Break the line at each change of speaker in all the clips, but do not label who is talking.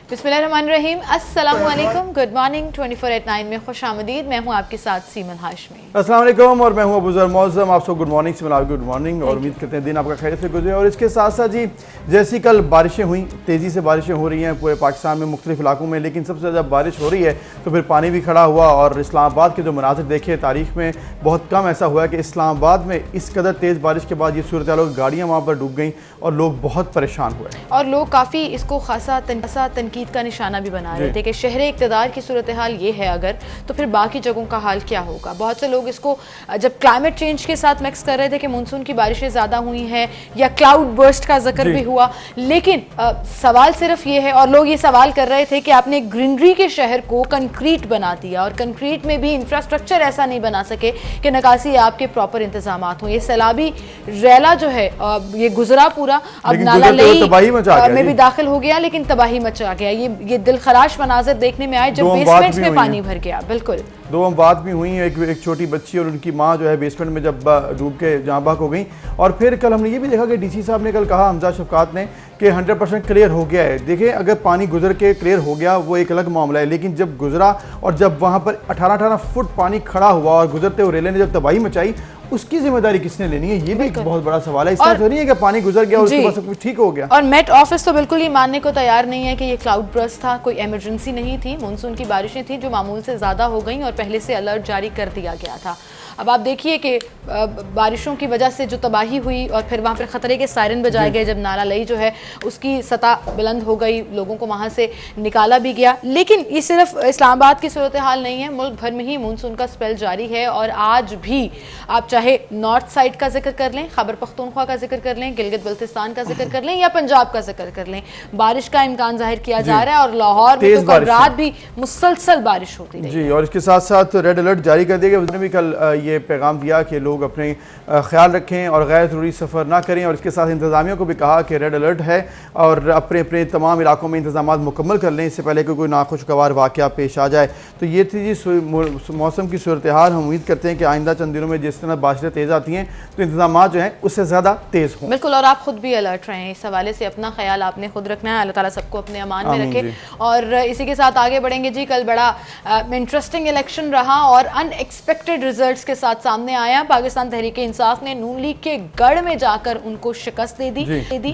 बिस्मिल्लाहिर्रहमानिर्रहीम, अस्सलामु अलैकुम, गुड मॉर्निंग। 24/9 में खुश आमदीद। मैं हूँ आपके साथ सीमन हाशमी।
अस्सलाम वालेकुम और मैं हूँ अबूजर मौज़म। आप सब गुड मॉर्निंग से मिला गुड मॉर्निंग और उम्मीद करते हैं दिन आपका खैर से गुजरे। और इसके साथ साथ जी जैसी कल बारिशें हुई, तेज़ी से बारिशें हो रही हैं पूरे पाकिस्तान में मुख्तलिफ इलाकों में, लेकिन सबसे ज़्यादा बारिश हो रही है तो फिर पानी भी खड़ा हुआ। और इस्लामाबाद के जो मनाज़िर देखे तारीख़ में बहुत कम ऐसा हुआ है कि इस्लामाबाद में इस कदर तेज़ बारिश के बाद ये सूरत हाल, गाड़ियाँ वहाँ पर डूब गई और लोग बहुत परेशान हुए
और लोग काफ़ी इसको खासा तनकीद का निशाना भी बना रहे थे कि शहर इक़्तिदार की सूरत हाल ये है अगर, तो फिर बाकी जगहों का हाल क्या होगा। बहुत से लोग इसको जब क्लाइमेट चेंज के साथ मिक्स कर रहे थे कि मानसून की बारिशें ज़्यादा हुई हैं या क्लाउड बर्स्ट का जिक्र भी हुआ, लेकिन सवाल सिर्फ ये है और लोग ये सवाल कर रहे थे कि आपने ग्रीनरी के शहर को कंक्रीट बना दिया और कंक्रीट में भी इंफ्रास्ट्रक्चर ऐसा नहीं बना सके कि निकासी आपके प्रॉपर इंतजाम हों। ये सैलाबी रैला जो है ये गुजरा पूरा, अब नाला लई में भी दाखिल हो गया, लेकिन तबाही मचा गया। ये दिल खराश मनाजर देखने में आए जब बेसमेंट्स में पानी भर गया। बिल्कुल,
दो बात भी हुई हैं। एक छोटी बच्ची और उनकी माँ जो है बेसमेंट में जब डूब के जहाँ बहक हो गई। और फिर कल हमने ये भी देखा कि डीसी साहब ने कल कहा, हमजा शफकात ने, कि 100% क्लियर हो गया है। देखिए, अगर पानी गुजर के क्लियर हो गया वो एक अलग मामला है, लेकिन जब गुजरा और जब वहाँ पर 18 फुट पानी खड़ा हुआ और गुजरते हुए रेले ने जब तबाही मचाई, उसकी जिम्मेदारी किसने लेनी है? ये भी एक बहुत बड़ा सवाल है। इसका तो नहीं है कि पानी गुजर गया और उसके बाद सब कुछ ठीक हो गया।
और मेट ऑफिस तो बिल्कुल ही मानने को तैयार नहीं है कि ये क्लाउड बर्स्ट था, कोई इमरजेंसी नहीं थी। मानसून की बारिशें थी जो मामूल से ज़्यादा हो गई और पहले से अलर्ट जारी कर दिया गया था। अब आप देखिए कि बारिशों की वजह से जो तबाही हुई और फिर वहाँ पर ख़तरे के सायरन बजाए गए, जब नाला लई जो है उसकी सतह बुलंद हो गई, लोगों को वहाँ से निकाला भी गया। लेकिन ये सिर्फ इस्लामाबाद की सूरत हाल नहीं है, मुल्क भर में ही मानसून का स्पेल जारी है। और आज भी आप चाहे नॉर्थ साइड का जिक्र कर लें, खैबर पख्तूनख्वा का जिक्र कर लें, गिलगित बल्तिस्तान का जिक्र कर लें या पंजाब का जिक्र कर लें, बारिश का इम्कान जाहिर किया जा रहा है। और लाहौर में तो कल रात भी मुसलसल बारिश होती रही
जी। और इसके साथ साथ रेड अलर्ट जारी कर दिया गया। उसने भी कल ये पैगाम दिया कि लोग अपने ख्याल रखें और गैर ज़रूरी सफ़र ना करें। और इसके साथ इंतज़ामिया को भी कहा कि रेड अलर्ट है और अपने अपने तमाम इलाकों में इंतजाम मुकम्मल कर लें इससे पहले कि कोई नाखुशगवार वाक़या पेश आ जाए। तो ये थी जी मौसम की सूरत हाल। हम उम्मीद करते हैं कि आइंदा चंद दिनों में जिस तरह बारिशें तेज़ आती हैं तो इंतजाम जो हैं उससे ज़्यादा तेज़ हों।
बिल्कुल, और आप खुद भी अलर्ट रहें इस हवाले से। अपना ख्याल आपने खुद रखना है। अल्लाह ताला सबको अपने अमान में रखे। और इसी के साथ आगे बढ़ेंगे जी। कल बड़ा इंटरेस्टिंग इलेक्शन रहा और अनएक्सपेक्टेड रिजल्ट्स के साथ सामने आया। पाकिस्तान तहरीक इंसाफ ने नून लीग के गढ़ में जाकर उनको शिकस्त दे दी।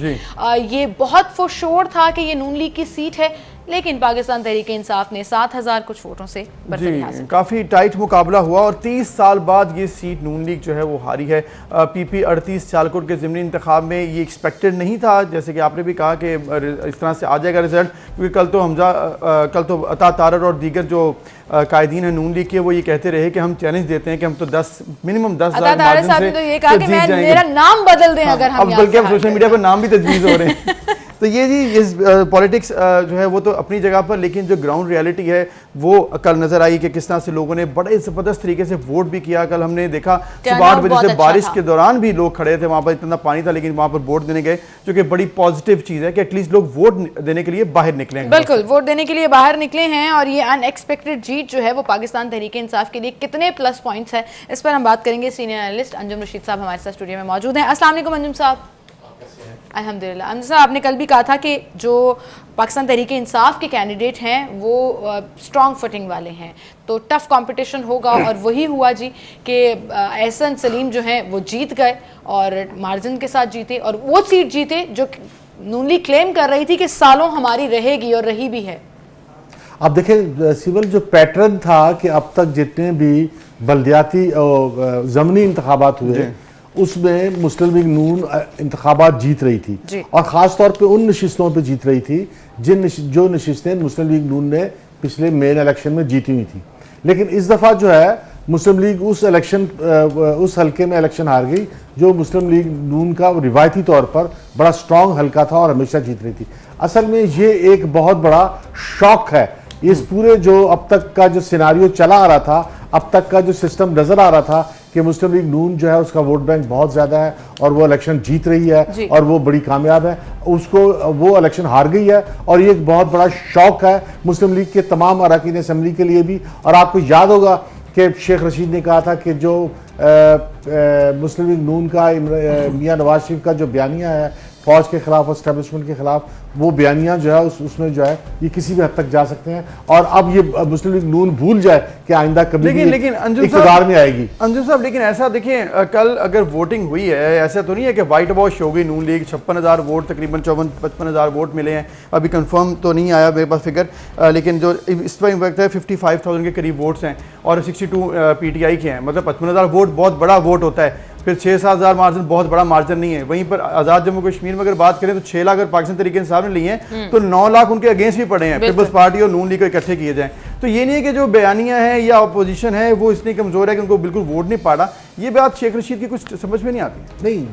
ये बहुत फुरशोर था कि ये नून लीग की सीट है, लेकिन पाकिस्तान तहरीक इंसाफ ने 7000 कुछ वोटों से
काफ़ी टाइट मुकाबला हुआ और 30 साल बाद ये सीट नून लीग जो है वो हारी है। पीपी 38 सियालकोट के ज़िमनी इंतखाब में ये एक्सपेक्टेड नहीं था, जैसे कि आपने भी कहा कि इस तरह से आ जाएगा रिजल्ट, क्योंकि कल तो अता तारर और दीगर जो कायदीन है नून लीग के वो ये कहते रहे कि हम चैलेंज देते हैं कि हम तो 10 मिनिमम 10,000 मार्जिन से
तो ये कहा कि मैं मेरा नाम बदल दें अगर हम।
अब बल्कि अब सोशल मीडिया पर नाम भी तजवीज़ हो रहे हैं। तो ये जी इस पॉलिटिक्स जो है वो तो अपनी जगह पर, लेकिन जो ग्राउंड रियलिटी है वो कल नज़र आई कि किस तरह से लोगों ने बड़े ज़बरदस्त तरीके से वोट भी किया। कल हमने देखा सुबह 8 बजे से बारिश के दौरान भी लोग खड़े थे वहाँ पर, इतना पानी था लेकिन वहाँ पर वोट देने गए, जो कि बड़ी पॉजिटिव चीज़ है कि एटलीस्ट लोग वोट देने के लिए बाहर निकले हैं।
बिल्कुल, वोट देने के लिए बाहर निकले हैं। और ये अनएक्सपेक्टेड जीत जो है वो पाकिस्तान तहरीक इंसाफ के लिए कितने प्लस पॉइंट्स है, इस पर हम बात करेंगे। सीनियर एनालिस्ट अंजुम रशीद साहब हमारे साथ स्टूडियो में मौजूद हैं। अस्सलाम वालेकुम अंजुम साहब। अल्हम्दुलिल्लाह। अंजुम साहब, आपने कल भी कहा था कि जो पाकिस्तान तहरीक इंसाफ के कैंडिडेट हैं वो स्ट्रॉन्ग फुटिंग वाले हैं, तो टफ कंपटीशन होगा। और वही हुआ जी कि एहसन सलीम जो हैं वो जीत गए और मार्जिन के साथ जीते, और वो सीट जीते जो नून लीग क्लेम कर रही थी कि सालों हमारी रहेगी और रही भी है।
अब देखें सिविल जो पैटर्न था कि अब तक जितने भी बल्दियाती और ज़मीनी इंतखाबात हुए उसमें मुस्लिम लीग नून इंतखाबात जीत रही थी, और ख़ास तौर पे उन नशिस्तों पे जीत रही थी जो नशिस्तें मुस्लिम लीग नून ने पिछले मेन इलेक्शन में जीती हुई थी। लेकिन इस दफ़ा जो है मुस्लिम लीग उस हल्के में इलेक्शन हार गई जो मुस्लिम लीग नून का रिवायती तौर पर बड़ा स्ट्रॉन्ग हल्का था और हमेशा जीत रही थी। असल में ये एक बहुत बड़ा शॉक है इस पूरे जो अब तक का जो सिनारियो चला आ रहा था, अब तक का जो सिस्टम नजर आ रहा था कि मुस्लिम लीग नून जो है उसका वोट बैंक बहुत ज़्यादा है और वो इलेक्शन जीत रही है और वो बड़ी कामयाब है, उसको वो इलेक्शन हार गई है। और ये एक बहुत बड़ा शौक है मुस्लिम लीग के तमाम अरकान असम्बली के लिए भी। और आपको याद होगा कि शेख रशीद ने कहा था कि जो मुस्लिम लीग नून का मियां नवाज शरीफ का जो बयानिया है फौज के खिलाफ और स्टैब्लिशमेंट के खिलाफ वो बयानियां जो है उसमें जो है ये किसी भी हद तक जा सकते हैं। और अब ये मुस्लिम लीग नून भूल जाए कि आइंदा कभी
लेकिन
इक़्तिदार में आएगी।
अंजुम साहब, लेकिन ऐसा देखिए, कल अगर वोटिंग हुई है, ऐसा तो नहीं है कि वाइट वॉश हो गई नून लीग। 56,000 वोट, तकरीबन 54-55,000 वोट मिले हैं। अभी कंफर्म तो नहीं आया मेरे पास फिगर, लेकिन जो इस पर वक्त है 55,000 के करीब वोट्स हैं और 62 PTI के हैं। मतलब 55,000 वोट बहुत बड़ा वोट होता है। फिर 6-7 हज़ार मार्जिन बहुत बड़ा मार्जिन नहीं है। वहीं पर आज़ाद जम्मू कश्मीर में अगर बात करें तो 6 लाख अगर पाकिस्तान तरीके इंसाफ ने लिए हैं तो 9 लाख उनके अगेंस्ट भी पड़े हैं। पीपल्स पार्टी और नून लीग को इकट्ठे किए जाएं तो ये नहीं है कि जो बयानियां हैं या अपोजिशन है वो इतनी कमज़ोर है कि उनको बिल्कुल वोट नहीं पाड़ा। ये बात शेख रशीद की कुछ समझ में नहीं आती।
नहीं,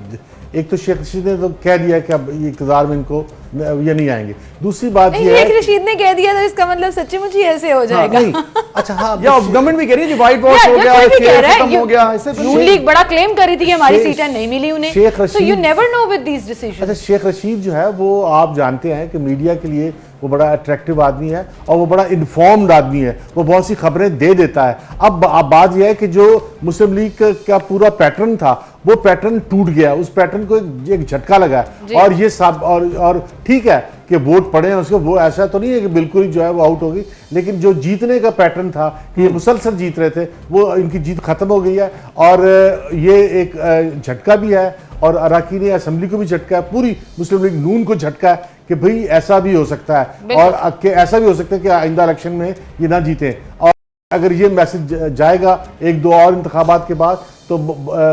एक तो शेख रशीद ने तो कह दिया कि अब ये इक़्तिदार में इनको ये नहीं आएंगे। दूसरी बात ये है
शेख रशीद ने कह दिया तो इसका मतलब सच्ची मुझी ऐसे हो जाएगा।
नहीं, अच्छा हाँ,
या गवर्नमेंट भी कह रही है वाइट वॉश हो गया, खत्म हो गया।
नून लीग बड़ा क्लेम कर रही थी कि हमारी सीटें नहीं मिली उन्हें, so you never know with these decisions।
अच्छा, शेख रशीद जो है वो आप जानते हैं कि मीडिया के लिए वो बड़ा अट्रैक्टिव आदमी है और वो बड़ा इन्फॉर्म्ड आदमी है। वो बहुत सी खबरें दे देता है। अब बात यह है कि जो मुस्लिम लीग का पूरा पैटर्न था वो पैटर्न टूट गया। उस पैटर्न को एक झटका लगा और ये सब और ठीक है कि वोट पड़े हैं उसको, वो ऐसा तो नहीं है कि बिल्कुल ही जो है वो आउट होगी, लेकिन जो जीतने का पैटर्न था कि ये मुसलसल जीत रहे थे वो इनकी जीत खत्म हो गई है। और ये एक झटका भी है और अरकान असेंबली को भी झटका है, पूरी मुस्लिम लीग नून को झटका है कि भाई ऐसा भी हो सकता है और ऐसा भी हो सकता है कि आइंदा इलेक्शन में ये ना जीते। और अगर ये मैसेज जाएगा 1-2 और इंतखाबात के बाद तो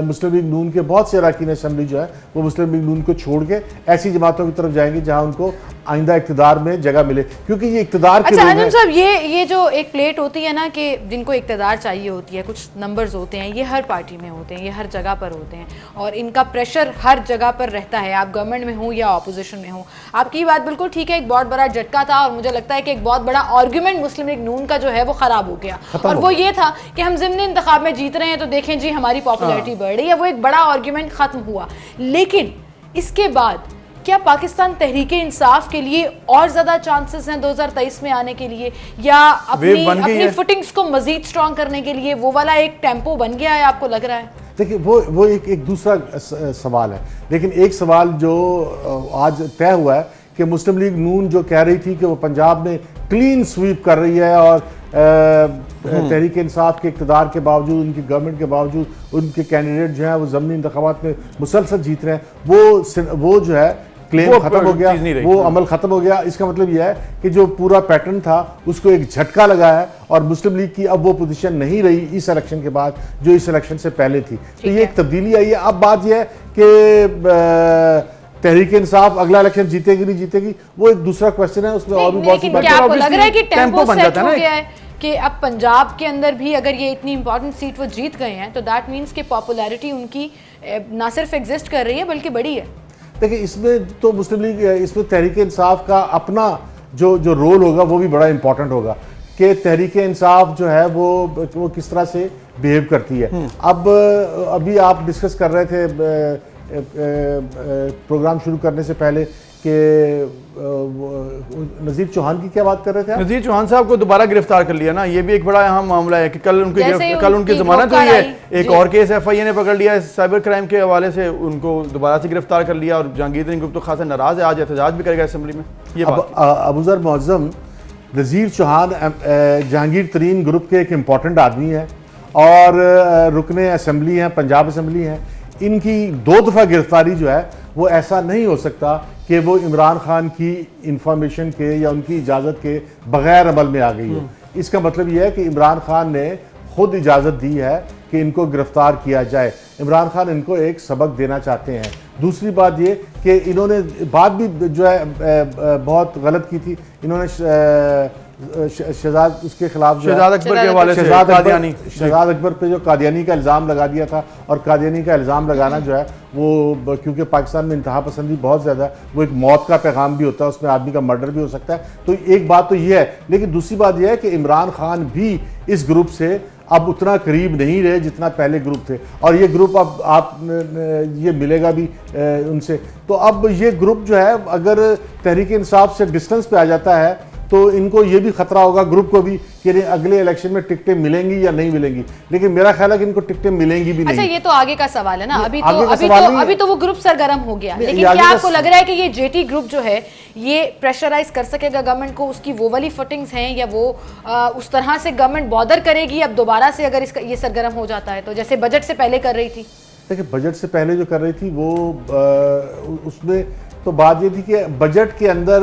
मुस्लिम लीग नून के बहुत से अरकान असेंबली जो है वो मुस्लिम लीग नून को छोड़ के ऐसी जमातों की तरफ जाएंगे जहां उनको आइंदा इक़्तिदार में जगह मिले, क्योंकि ये इक़्तिदार के
अच्छा अंजुम साहब, ये जो एक प्लेट होती है ना कि जिनको इक़्तिदार चाहिए होती है, कुछ नंबर्स होते हैं, ये हर पार्टी में होते हैं, ये हर जगह पर होते हैं और इनका प्रेशर हर जगह पर रहता है, आप गवर्नमेंट में हो या अपोजिशन में हो। आपकी बात बिल्कुल ठीक है, एक बहुत बड़ा झटका था और मुझे लगता है कि एक बहुत बड़ा आर्ग्यूमेंट मुस्लिम लीग नून का जो है वो खराब हो गया और वो ये था कि हम ज़िमनी इंतखाब में जीत रहे हैं तो देखें जी हमारी पॉपुलैरिटी बढ़ रही है। वो एक बड़ा आर्ग्यूमेंट खत्म हुआ, लेकिन इसके बाद क्या पाकिस्तान तहरीके इंसाफ के लिए और ज्यादा चांसेस हैं 2023 में आने के लिए, या अपनी फुटिंग्स को मजीद स्ट्रॉन्ग करने के लिए वो वाला एक टेम्पो बन गया है, आपको लग रहा है?
देखिए वो एक दूसरा सवाल है, लेकिन एक सवाल जो आज तय हुआ है कि मुस्लिम लीग नून जो कह रही थी कि वो पंजाब में क्लीन स्वीप कर रही है और तहरीक इंसाफ के इक़्तिदार के बावजूद, उनकी गवर्नमेंट के बावजूद उनके कैंडिडेट जो हैं वो ज़मीनी इंतखाबात में मुसलसल जीत रहे हैं, वो जो है क्लेम खत्म हो गया, वो अमल खत्म हो गया। इसका मतलब यह है कि जो पूरा पैटर्न था उसको एक झटका लगा है और मुस्लिम लीग की अब वो पोजीशन नहीं रही इस इलेक्शन के बाद जो इस इलेक्शन से पहले थी। तो ये एक तब्दीली आई है। अब बात यह है कि तहरीक इंसाफ अगला इलेक्शन जीतेगी नहीं जीतेगी वो एक दूसरा क्वेश्चन है, उसमें और भी बहुत सी
बातें। आपको लग रहा है कि टेम्पो सेट हो गया है कि अब पंजाब के अंदर भी अगर ये इतनी इंपॉर्टेंट सीट वो जीत गए हैं तो दैट मीन्स कि पॉपुलैरिटी उनकी ना सिर्फ एग्जिस्ट कर रही है बल्कि बड़ी है?
देखिए इसमें तो मुस्लिम लीग, इसमें तहरीक इंसाफ का अपना जो रोल होगा वो भी बड़ा इंपॉर्टेंट होगा कि तहरीक इंसाफ जो है वो किस तरह से बिहेव करती है। अब अभी आप डिस्कस कर रहे थे प्रोग्राम शुरू करने से पहले कि नज़ीर चौहान की क्या बात कर रहे थे आप?
नज़ीर चौहान साहब को दोबारा गिरफ्तार कर लिया ना, ये भी एक बड़ा अहम मामला है कि कल उनकी जमानत हुई है, एक और केस FIA ने पकड़ लिया है साइबर क्राइम के हवाले से, उनको दोबारा से गिरफ्तार कर लिया और जहांगीर ग्रुप तो खासा नाराज है, आज एहतजाज भी करेगा असेंबली में। ये
अबूजर मुअज़्ज़म, नज़ीर चौहान जहांगीर तरीन ग्रुप के एक इम्पॉर्टेंट आदमी है और रुकने असेंबली हैं, पंजाब असेंबली हैं। इनकी 2 दफ़ा गिरफ्तारी जो है वो ऐसा नहीं हो सकता कि वो इमरान खान की इंफॉर्मेशन के या उनकी इजाज़त के बगैर अमल में आ गई हो। इसका मतलब यह है कि इमरान खान ने खुद इजाज़त दी है कि इनको गिरफ्तार किया जाए। इमरान खान इनको एक सबक देना चाहते हैं। दूसरी बात ये कि इन्होंने बात भी जो है बहुत गलत की थी, इन्होंने शहजाद उसके खिलाफ
शहजाद अकबर के हवाले से
शहजाद अकबर पे जो कादियानी का इल्ज़ाम लगा दिया था और कादियानी का इल्ज़ाम लगाना जो है वो क्योंकि पाकिस्तान में इंतहा पसंदी बहुत ज़्यादा है, वो एक मौत का पैगाम भी होता है, उसमें आदमी का मर्डर भी हो सकता है। तो एक बात तो ये है, लेकिन दूसरी बात यह है कि इमरान खान भी इस ग्रुप से अब उतना करीब नहीं रहे जितना पहले ग्रुप थे और ये ग्रुप अब आप ये मिलेगा भी उनसे। तो अब ये ग्रुप जो है अगर तहरीक इंसाफ से डिस्टेंस पे आ जाता है तो इनको ये भी खतरा होगा ग्रुप को भी कि अगले इलेक्शन में टिकटें मिलेंगी या नहीं मिलेंगी, लेकिन मेरा ख्याल है कि इनको टिकटें मिलेंगी भी
अच्छा,
नहीं।
ये तो आगे का सवाल है ना, अभी तो वो ग्रुप सरगर्म हो गया,
नहीं,
लेकिन क्या आपको लग रहा है कि ये जेटी ग्रुप जो है ये प्रेशराइज कर सकेगा गवर्नमेंट को, उसकी वो वाली फुटिंग्स हैं, या वो उस तरह से गवर्नमेंट बॉदर करेगी अब दोबारा से अगर इसका ये सरगर्म हो जाता है तो, जैसे बजट से पहले कर रही थी?
देखिए, बजट से पहले जो कर रही थी वो उसमें तो बात ये थी कि बजट के अंदर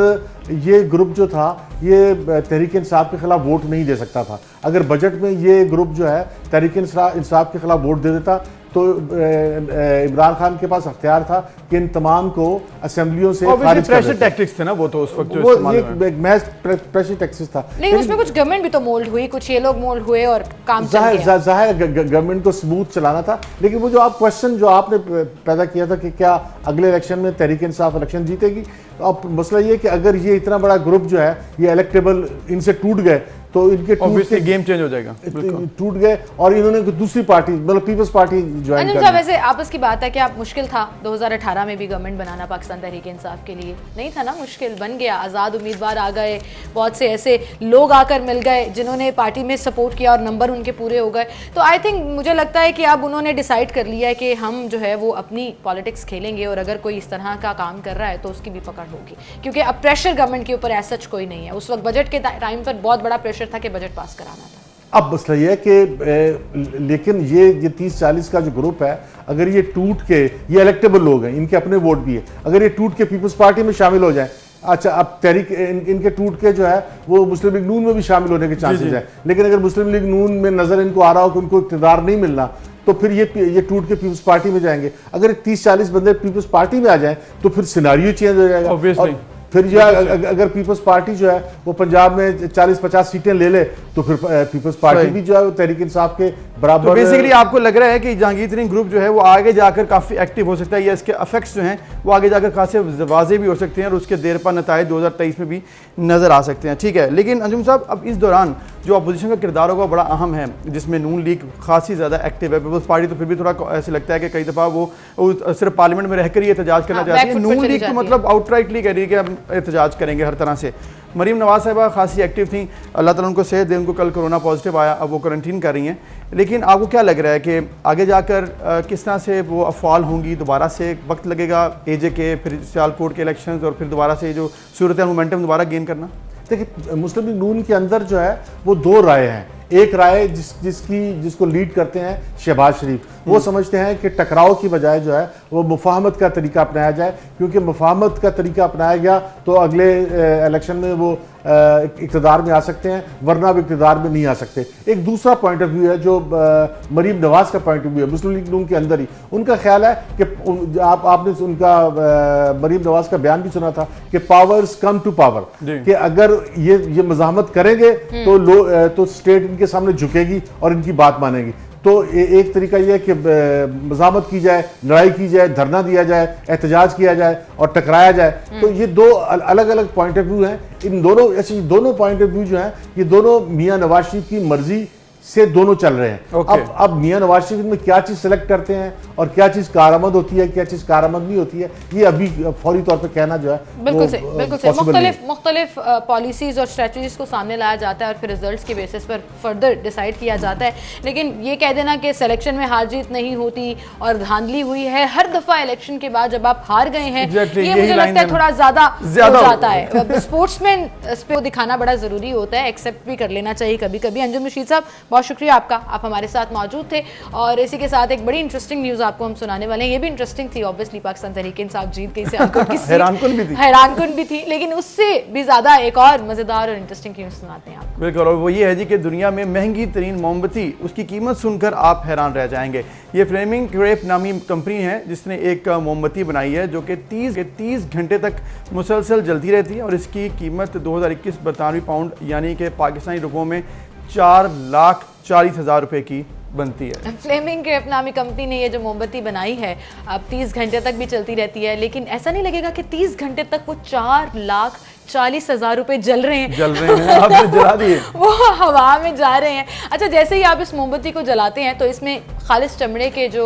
ये ग्रुप जो था ये तहरीक इंसाफ के खिलाफ वोट नहीं दे सकता था। अगर बजट में ये ग्रुप जो है तहरीक इंसाफ के खिलाफ वोट दे देता तो इमरान खान के पास अख्तियार था कि इन तमाम को असेंबलियों से खारिज कर
प्रेशर
देते।
टैक्टिक्स थे ना वो तो उस वक्त जो
वो
इस्तेमाल
ये
हुए।
एक महज प्रेशर टैक्टिक्स था,
लेकिन उसमें कुछ गवर्नमेंट भी तो मोल्ड हुई, कुछ ये लोग मोल्ड हुए और काम चल गया।
जाहिर गवर्नमेंट को स्मूथ चलाना था। लेकिन वो जो आप क्वेश्चन जो आपने पैदा किया था कि क्या अगले इलेक्शन में तहरीक इंसाफ इलेक्शन जीतेगी, तो अब मसला ये कि अगर ये इतना बड़ा ग्रुप जो है ये इलेक्टेबल इनसे टूट गए तो इनके
ऑब्वियसली गेम चेंज हो जाएगा,
टूट गए और इन्होंने दूसरी पार्टी मतलब पीपल्स पार्टी ज्वाइन कर ली।
वैसे आपस की बात है कि आप मुश्किल था 2018 में भी गवर्नमेंट बनाना पाकिस्तान तहरीक इंसाफ के लिए, नहीं था ना? मुश्किल बन गया, आज़ाद उम्मीदवार आ गए, बहुत से ऐसे लोग आकर मिल गए जिन्होंने पार्टी में सपोर्ट किया और नंबर उनके पूरे हो गए। तो आई थिंक मुझे लगता है कि अब उन्होंने डिसाइड कर लिया है कि हम जो है वो अपनी पॉलिटिक्स खेलेंगे और अगर कोई इस तरह का काम कर रहा है तो उसकी भी पकड़ होगी, क्योंकि अब प्रेशर गवर्नमेंट के ऊपर ऐसा कोई नहीं है। उस वक्त बजट के टाइम पर बहुत बड़ा प्रेशर था कि बजट पास कराना था।
अब मसला ये है कि लेकिन ये 30-40 का जो ग्रुप है, अगर ये टूट के, ये इलेक्टेबल लोग हैं, इनके अपने वोट भी है, अगर ये टूट के पीपल्स पार्टी में शामिल हो जाए, अच्छा अब तहरीक इनके टूट के जो है वो मुस्लिम लीग नून में भी शामिल होने के चांसेस है, लेकिन अगर मुस्लिम लीग नून में नजर इनको आ रहा हो कि उनको इक़्तिदार नहीं मिलना तो फिर ये टूट के पीपल्स पार्टी में जाएंगे। अगर 30-40 बंदे पीपल्स पार्टी में आ जाएं तो फिर सिनारियो चेंज हो जाएगा।
Obviously.
फिर जो है अगर पीपल्स पार्टी जो है वो पंजाब में 40-50 सीटें ले ले तो फिर पीपल्स पार्टी भी जो है वो तहरीक इंसाफ के बराबर।
तो बेसिकली आपको लग रहा है कि जहांगीर तरीन ग्रुप जो है वो आगे जाकर काफ़ी एक्टिव हो सकता है या इसके इफेक्ट्स जो हैं वो आगे जाकर खासे वाजे भी हो सकते हैं और उसके देर पा नताइज 2023 में भी नज़र आ सकते हैं। ठीक है, लेकिन अंजुम साहब अब इस दौरान जो अपोजिशन का किरदार होगा बड़ा अहम है, जिसमें नून लीग खासी ज़्यादा एक्टिव है। पीपल्स पार्टी तो फिर भी थोड़ा ऐसे लगता है कि कई दफ़ा वो सिर्फ पार्लियामेंट में रहकर ही एहतजाज करना चाहती है। नून लीग तो मतलब आउटराइटली कह रही है कि हम एहतजाज करेंगे हर तरह से। मरीम नवाज साहिबा खासी एक्टिव थी, अल्लाह ताला उनको सेहत दे, उनको कल कोरोना पॉजिटिव आया, अब वो क्वारंटीन कर रही हैं। लेकिन आपको क्या लग रहा है कि आगे जाकर किस तरह से वो अफवाल होंगी, दोबारा से वक्त लगेगा एजे के, फिर सियालकोट के इलेक्शंस और फिर दोबारा से जो सूरत मोमेंटम दोबारा गेन करना?
देखिए, मुस्लिम लीग नून के अंदर जो है वो दो राय हैं। एक राय जिसको लीड करते हैं शहबाज शरीफ, वो समझते हैं कि टकराव की बजाय जो है वो मुफाहमत का तरीका अपनाया जाए, क्योंकि मुफाहमत का तरीका अपनाया गया तो अगले इलेक्शन में वो इक़्तिदार में आ सकते हैं, वरना वो इक़्तिदार में नहीं आ सकते। एक दूसरा पॉइंट ऑफ व्यू है जो मरीम नवाज का पॉइंट ऑफ व्यू है मुस्लिम लीग नून के अंदर ही। उनका ख्याल है कि आपने उनका मरीम नवाज का बयान भी सुना था कि पावर्स कम टू पावर, कि अगर ये मज़ाहमत करेंगे तो स्टेट इनके सामने झुकेगी और इनकी बात मानेगी। तो एक तरीका यह है कि मज़ाहमत की जाए, लड़ाई की जाए, धरना दिया जाए, एहतजाज किया जाए और टकराया जाए। तो ये दो अलग अलग पॉइंट ऑफ व्यू हैं। इन दोनों ऐसे दोनों पॉइंट ऑफ व्यू जो हैं ये दोनों मियां नवाज शरीफ की मर्जी से दोनों चल रहे हैं। अब मियां नवाज शरीफ में क्या चीज़ सेलेक्ट करते हैं और क्या चीज़ कारआमद होती है, क्या चीज़ कारआमद नहीं होती है, ये अभी फौरी तौर पे कहना जो है
बिल्कुल से मुख्तलिफ पॉलिसीज और स्ट्रेटजीज को सामने लाया जाता है और फिर रिजल्ट्स के बेसिस पर फर्दर डिसाइड किया जाता है। लेकिन ये कह देना कि सिलेक्शन में हार जीत नहीं होती और धांधली हुई है हर दफ़ा इलेक्शन के बाद जब आप हार गए हैं, ये मुझे लगता है थोड़ा ज़्यादा हो जाता है। स्पोर्ट्समैन को दिखाना बड़ा ज़रूरी होता है, एक्सेप्ट भी कर लेना चाहिए कभी कभी। अंजुम रशीद साहब, बहुत शुक्रिया आपका, आप हमारे साथ मौजूद थे। और इसी के साथ एक बड़ी इंटरेस्टिंग न्यूज़ आपको हम सुनाने वाले हैं। ये भी इंटरेस्टिंग थी, ऑब्वियसली पाकिस्तान तहरीक इंसाफ जीत गई सियालकोट की सीट, हैरानकुन भी थी, लेकिन उससे भी ज़्यादा एक और मज़ेदार और इंटरेस्टिंग न्यूज़ सुनाते हैं आपको।
बिल्कुल, और वो ये है जी कि दुनिया में महंगी तरीन मोमबत्ती, उसकी कीमत सुनकर आप हैरान रह जाएंगे। ये फ्लेमिंग क्रेप नामी कंपनी है जिसने एक मोमबत्ती बनाई है जो कि 30 घंटे तक मुसलसल जलती रहती है और इसकी कीमत 2021 बरतानवी पाउंड यानी कि पाकिस्तानी रुपयों में 4,40,000 रुपये की बनती है।
फ्लेमिंग क्रेप नामी कंपनी ने ये जो मोमबत्ती बनाई है अब 30 घंटे तक भी चलती रहती है, लेकिन ऐसा नहीं लगेगा कि 30 घंटे तक वो 4 लाख 40,000 रुपए जल रहे हैं
आपने जला दिए।
वो हवा में जा रहे हैं। अच्छा, जैसे ही आप इस मोमबत्ती को जलाते हैं तो इसमें खालिस चमड़े के जो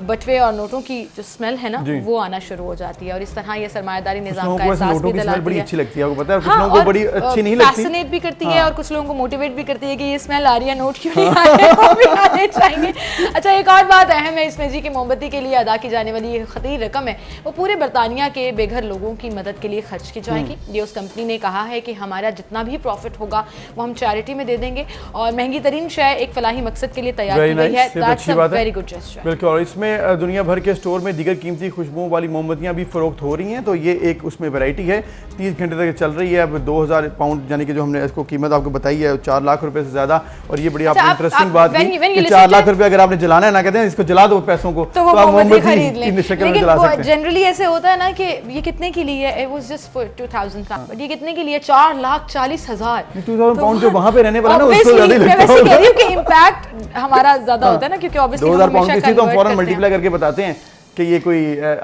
बटवे और नोटों की जो स्मेल है ना वो आना शुरू हो जाती है और इस तरह ये सरमायादारी निजाम का एहसास भी दिलाती है।
बड़ी अच्छी लगती है, आपको पता है, कुछ लोगों को बड़ी अच्छी नहीं लगती,
फैसिनेट भी करती है और कुछ लोगों को मोटिवेट भी करती है कि ये स्मेल आ रही है, नोट क्यों नहीं आ रहे, वो भी आने चाहिए। अच्छा, एक और बात अहम है इसमें जी कि मोमबत्ती के लिए अदा की जाने वाली ये खतीर रकम है वो पूरे बरतानिया के बेघर लोगों की मदद के लिए खर्च की जाएगी। ये उस कंपनी ने कहा है कि हमारा जितना भी प्रॉफिट होगा वो हम चैरिटी में दे देंगे और महंगी तरीन शय एक फलाही मकसद के लिए तैयार की गई है। That's a very good gesture.
बिल्कुल, और इसमें दुनिया भर के स्टोर में दीगर कीमती खुशबुओं वाली मोमबत्तियां भी फरोख्त हो रही हैं, तो ये एक उसमें वैरायटी है, 30 घंटे तक चल रही है। अब 2000 पाउंड यानी कि जो हमने इसको कीमत आपको बताई है 4 लाख रुपए से ज्यादा। और ये बड़ी आपने इंटरेस्टिंग बात की 4 लाख रुपए अगर आपने जलाना है ना, कहते हैं इसको जला दो पैसों को तो आप मोमबत्ती की शक्ल में जला सकते हैं।
जनरली ऐसे होता है ना कि ये कितने की ली है, it was just for 2000 pound, but ये कितने की लिए 4,40,000
2000 पाउंड जो वहां पे रहने वाला ना उसको ज्यादा
लगता है। मैं वैसे कह रही हूं कि इंपैक्ट हमारा ज्यादा होता है ना, क्योंकि ऑब्वियसली
2000 पाउंड की तो हम फौरन मल्टीप्लाई करके बताते हैं कि ये कोई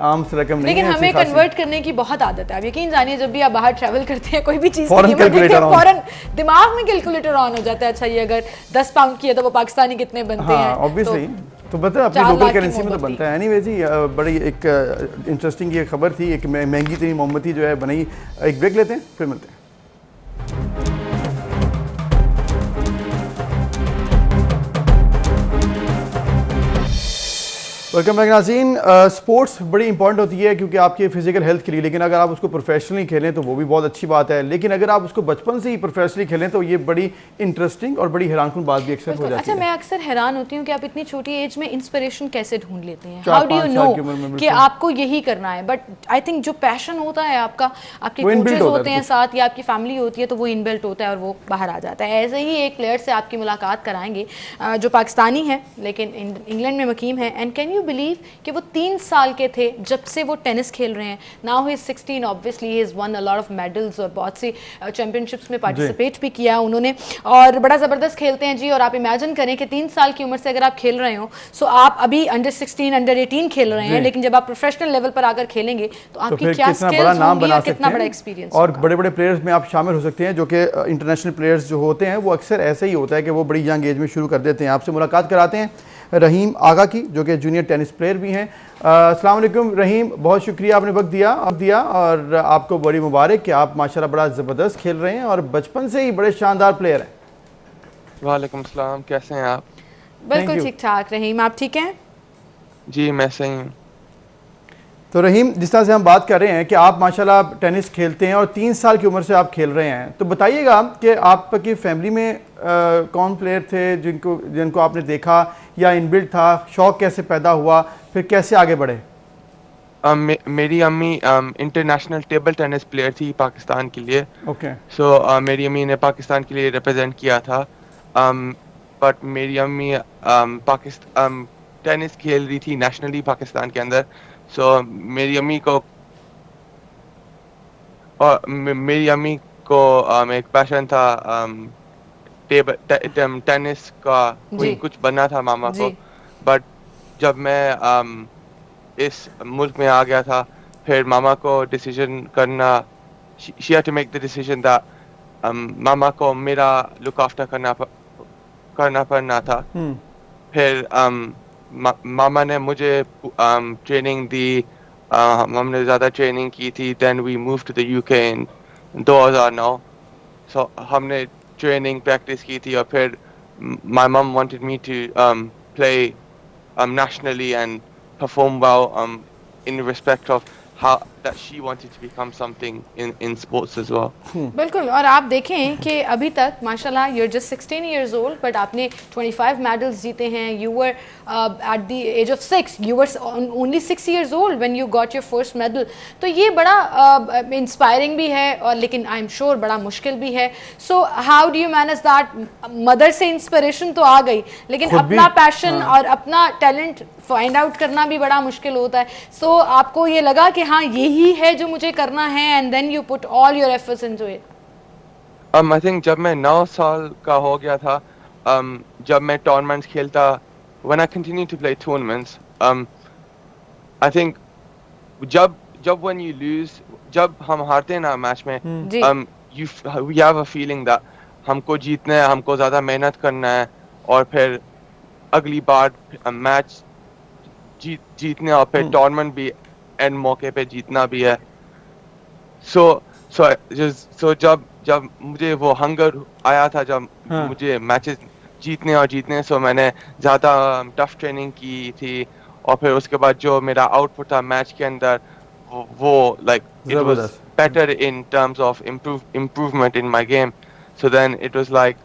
आम सी रकम नहीं है।
लेकिन हमें कन्वर्ट करने की बहुत आदत है। आप यकीन जानिए, जब भी आप बाहर ट्रैवल करते हैं कोई भी चीज
फौरन
दिमाग में कैलकुलेटर ऑन हो जाता है। अच्छा, ये अगर 10 पाउंड की है तो वो पाकिस्तानी कितने बनते हैं,
ऑब्वियसली तो बता अपनी लोकल करेंसी में तो बनता है। एनीवेज जी, बड़ी एक इंटरेस्टिंग ये खबर थी, एक महंगी तरीन मोमबत्ती जो है बनाई। एक ब्रेक लेते हैं, फिर मिलते हैं। वेलकम बैक नाज़रीन। स्पोर्ट्स बड़ी इंपॉर्टेंट होती है क्योंकि आपके फिजिकल हेल्थ के लिए, लेकिन अगर आप उसको प्रोफेशनली खेलें तो वो भी बहुत अच्छी बात है, लेकिन अगर आप उसको बचपन से ही प्रोफेशनली खेलें तो ये बड़ी इंटरेस्टिंग और बड़ी हैरानकुन बात भी अक्सर हो जाती है।
अच्छा, मैं अक्सर हैरान होती हूँ कि आप इतनी छोटी एज में इंस्पिरेशन कैसे ढूंढ लेते हैं। हाउ डू यू नो कि आपको यही करना है? बट आई थिंक जो पैशन होता है आपका, आपके कोचेस होते हैं साथ या आपकी फैमिली होती है, तो वो इनबिल्ट होता है और वो बाहर आ जाता है। ऐसे ही एक प्लेयर से आपकी मुलाकात कराएंगे जो पाकिस्तानी है लेकिन इंग्लैंड में मुकीम है। एंड कैन यू बिलीव कि वो 3 साल के थे जब से वो टेनिस खेल रहे हैं। Now he is 16, obviously he is one a lot of medals और बहुत सी चैंपियनशिप्स में पार्टिसिपेट भी किया उन्होंने और बड़ा ज़बरदस्त खेलते हैं जी। और आप इमेजिन करें कि 3 साल की उम्र से अगर आप खेल रहे हो, सो आप अभी अंडर 16 अंडर 18 खेल रहे हैं, लेकिन जब आप प्रोफेशनल लेवल पर आकर खेलेंगे तो आपकी क्या स्किल्स होंगी और कितना बड़ा एक्सपीरियंस
और बड़े बड़े प्लेयर्स में आप शामिल हो सकते हैं, जो कि इंटरनेशनल प्लेयर्स जो होते हैं वो अक्सर ऐसे ही होता है कि वो बड़ी यंग एज में शुरू कर देते हैं। आपसे मुलाकात कराते हैं रहीम आगा की, जो कि जूनियर टेनिस प्लेयर भी हैं। अस्सलाम वालेकुम रहीम, बहुत शुक्रिया आपने वक्त दिया और आपको बड़ी मुबारक कि आप माशाल्लाह बड़ा ज़बरदस्त खेल रहे हैं और बचपन से ही बड़े शानदार प्लेयर हैं।
वालेकुम सलाम, कैसे हैं आप?
बिल्कुल ठीक ठाक रहीम, आप ठीक हैं?
जी मैं सही हूँ।
तो रहीम, जिस तरह से हम बात कर रहे हैं कि आप माशाल्लाह टेनिस खेलते हैं और 3 साल की उम्र से आप खेल रहे हैं, तो बताइएगा कि आपकी फैमिली में कौन प्लेयर थे जिनको आपने देखा या इनबिल्ट था, शौक कैसे पैदा हुआ, फिर कैसे आगे बढ़े?
मेरी अम्मी इंटरनेशनल टेबल टेनिस प्लेयर थी पाकिस्तान के लिए।
ओके।
सो मेरी अम्मी ने पाकिस्तान के लिए रिप्रेजेंट किया था, बट मेरी अम्मी पाकिस्तान टेनिस खेल रही थी नेशनली पाकिस्तान के अंदर। सो मेरी अम्मी को एक पैशन था टेनिस का, कुछ बनना था मामा को। बट जब मैं इस मुल्क में आ गया था, फिर मामा को डिसीजन करना, she had to make the decision that मामा को मेरा लुक आफ्टर करना पड़ना था। फिर मामा ने मुझे ट्रेनिंग दी, हमने ज़्यादा ट्रेनिंग की थी। Then we move to the UK in 2009। So हमने ट्रेनिंग प्रैक्टिस की थी और फिर my mum wanted me to play nationally and perform well in respect of how that she wanted to become something in sports as well.
बिल्कुल, और आप देखें कि अभी तक माशाल्लाह you're just 16 years old but आपने 25 मेडल्स जीते हैं। You were at the age of 6, you were only 6 years old when you got your first medal। तो ये बड़ा इंस्पायरिंग भी है और लेकिन आई एम श्योर बड़ा मुश्किल भी है। So how do you manage that? Mother से इंस्पिरेशन तो आ गई, लेकिन अपना पैशन और अपना टैलेंट फाइंड आउट करना भी बड़ा मुश्किल होता है। सो आपको ये लगा कि हाँ यही है जो मुझे करना है, and then you put all your efforts into I?
आई थिंक जब मैं 9 साल का हो गया था, जब मैं टूर्नामेंट्स खेलता, when I continue to play tournaments, I think जब जब when you lose, जब हम हारते हैं ना मैच में,
जी
we have a feeling that हमको जीतना है, हमको ज़्यादा मेहनत करना है, और फिर अगली बार मैच जीतने, और फिर टूर्नामेंट भी एंड मौके पे जीतना भी है. So जब मुझे वो हंगर आया था, जब मुझे मैचेस जीतने, सो मैंने ज़्यादा टफ ट्रेनिंग की थी, और फिर उसके बाद जो मेरा आउटपुट था मैच के अंदर, वो like it was better in terms of improvement in my game. So then it was like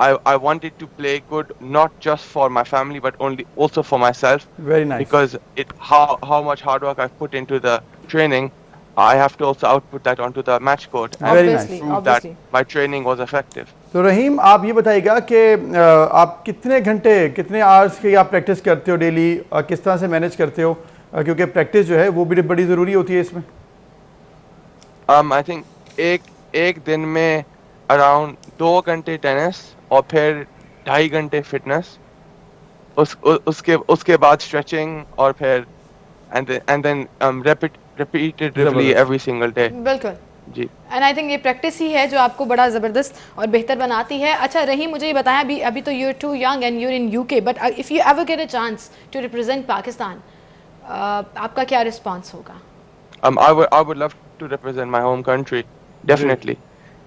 I wanted to play good, not just for my family but also for myself.
Very nice.
Because how much hard work I've put into the training, I have to also output that onto the match court and
Very nice.
prove that my training was effective.
तो रहीम, आप ये बताइएगा कि आप कितने घंटे, कितने hours की आप प्रैक्टिस करते हो डेली, और किस तरह से मैनेज करते हो, क्योंकि प्रैक्टिस जो है वो भी बड़ी ज़रूरी होती है इसमें.
I think एक दिन में अराउंड 2 घंटे टेनिस और फिर 2.5 घंटे फिटनेस, उसके बाद स्ट्रेचिंग, और फिर and then repeatedly every single day.
बिल्कुल
जी.
एंड आई थिंक ये प्रैक्टिस ही है जो आपको बड़ा ज़बरदस्त और बेहतर बनाती है. अच्छा रहीम, मुझे ये बताएं, अभी तो you are too young and you are in UK, but if you ever get a chance to represent Pakistan, आपका क्या रिस्पॉन्स होगा?
I would love to represent my home country, definitely.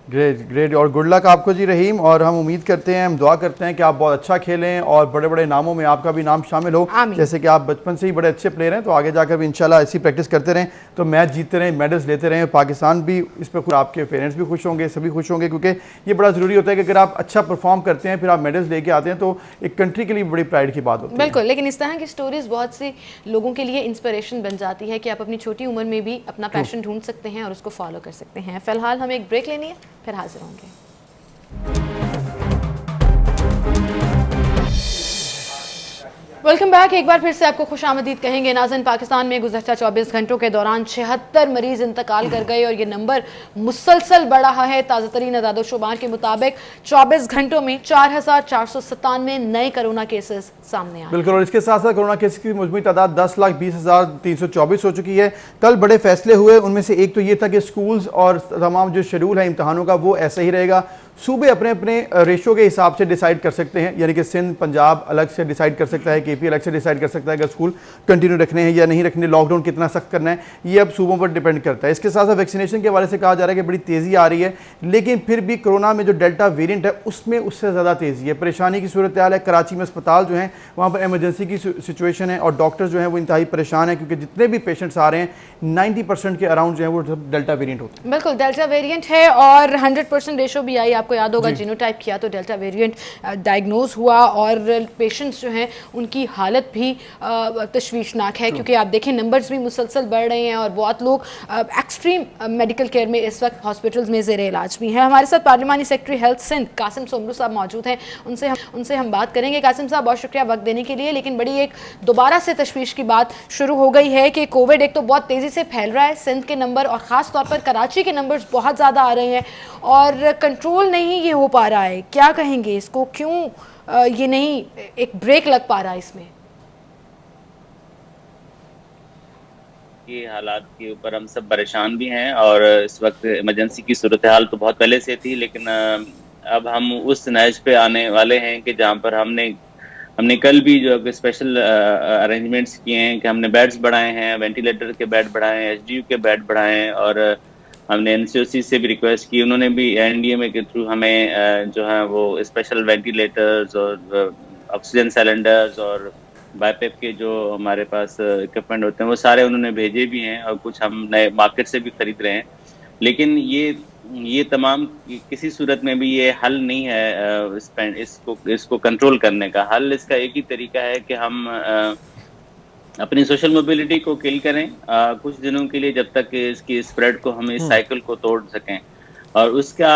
Great और गुड लक आपको जी रहीम, और हम उम्मीद करते हैं, हम दुआ करते हैं कि आप बहुत अच्छा खेलें और बड़े बड़े नामों में आपका भी नाम शामिल हो. जैसे कि आप बचपन से ही बड़े अच्छे प्लेयर हैं, तो आगे जाकर भी इंशाल्लाह ऐसी प्रैक्टिस करते रहें, तो मैच जीतते रहें, मेडल्स लेते रहें. पाकिस्तान भी इस पर खुश, आपके पेरेंट्स भी खुश होंगे, सभी खुश होंगे, क्योंकि ये बड़ा ज़रूरी होता है कि अगर आप अच्छा परफॉर्म करते हैं, फिर आप मेडल्स लेके आते हैं, तो एक कंट्री के लिए बड़ी प्राइड की बात होती है.
बिल्कुल, लेकिन इस तरह की स्टोरीज बहुत सी लोगों के लिए इंस्पिरेशन बन जाती है कि आप अपनी छोटी उम्र में भी अपना पैशन ढूंढ सकते हैं और उसको फॉलो कर सकते हैं. फिलहाल हमें एक ब्रेक लेनी है, फिर हाजिर होंगे. Welcome back. एक बार फिर से आपको खुशामदीद कहेंगे. नाज़रीन, पाकिस्तान में गुज़श्ता 24 घंटों के दौरान 76 मरीज इंतकाल कर गए और ये नंबर मुसलसल बढ़ रहा है. ताज़ा तरीन अदाद-ओ-शुमार के मुताबिक 24 घंटों में 4,497 नए कोरोना केसेस सामने आए.
बिल्कुल, और इसके साथ साथ कोरोना केसेस की मजमूई तादाद 10,20,324 हो चुकी है. कल बड़े फैसले हुए, उनमें से एक तो ये था कि स्कूल्स और तमाम जो शेड्यूल है इम्तहानों का वो ऐसा ही रहेगा. सूबे अपने अपने रेशो के हिसाब से डिसाइड कर सकते हैं, यानी कि सिंध, पंजाब अलग से डिसाइड कर सकता है, केपी अलग से डिसाइड कर सकता है अगर स्कूल कंटिन्यू रखने हैं या नहीं रखने, लॉकडाउन कितना सख्त करना है, ये अब सूबों पर डिपेंड करता है. इसके साथ साथ वैक्सीनेशन के हवाले से कहा जा रहा है कि बड़ी तेज़ी आ रही है, लेकिन फिर भी कोरोना में जो डेल्टा वेरिएंट है उसमें उससे ज़्यादा तेज़ी है. परेशानी की सूरत हाल है. कराची में अस्पताल जो हैं वहाँ पर एमरजेंसी की सिचुएशन है, और डॉक्टर्स जो हैं वो इंतहाई परेशान है, क्योंकि जितने भी पेशेंट्स आ रहे हैं 90% के अराउंड जो है वो डेल्टा वेरिएंट होते हैं.
बिल्कुल, डेल्टा वेरिएंट है, और 100% रेशो भी आई. आपको याद होगा जीनोटाइप किया तो डेल्टा वेरिएंट डायग्नोज हुआ, और पेशेंट्स जो हैं उनकी हालत भी तशवीशनाक है, क्योंकि आप देखें नंबर्स भी मुसलसल बढ़ रहे हैं और बहुत लोग एक्सट्रीम मेडिकल केयर में इस वक्त हॉस्पिटल्स में ज़ेर इलाज भी हैं. हमारे साथ पार्लिमानी सेक्रेटरी हेल्थ सिंध कासिम सोमरू साहब मौजूद हैं. उनसे हम बात करेंगे. कासिम साहब, बहुत शुक्रिया वक्त देने के लिए, लेकिन बड़ी एक दोबारा से तशवीश की बात शुरू हो गई है कि कोविड एक तो बहुत तेज़ी से फैल रहा है, सिंध के नंबर और ख़ास तौर पर कराची के नंबर्स बहुत ज़्यादा आ रहे हैं और कंट्रोल नहीं ये हो पा रहा है. क्या कहेंगे इसको, क्यों ये नहीं एक ब्रेक लग पा रहा है इसमें?
ये हालात के ऊपर हम सब परेशान भी हैं, और इस वक्त इमरजेंसी की सूरत हाल तो बहुत पहले से थी, लेकिन अब हम उस नहज पे आने वाले हैं कि जहाँ पर हमने कल भी जो स्पेशल अरेंजमेंट्स किए हैं कि हमने बेड्स बढ़ाए हैं, वेंटिलेटर के बेड बढ़ाए हैं, एचडीयू के बेड बढ़ाए हैं, और हमने एनसीओसी से भी रिक्वेस्ट की, उन्होंने भी एनडीएमए के थ्रू हमें जो है वो स्पेशल वेंटिलेटर्स और ऑक्सीजन सिलेंडर्स और बाईपेप के जो हमारे पास इक्विपमेंट होते हैं वो सारे उन्होंने भेजे भी हैं, और कुछ हम नए मार्केट से भी खरीद रहे हैं. लेकिन ये तमाम किसी सूरत में भी ये हल नहीं है इसको कंट्रोल करने का. हल इसका एक ही तरीका है कि हम अपनी सोशल मोबिलिटी को किल करें कुछ दिनों के लिए, जब तक इसकी स्प्रेड को हम इस साइकिल को तोड़ सकें. और उसका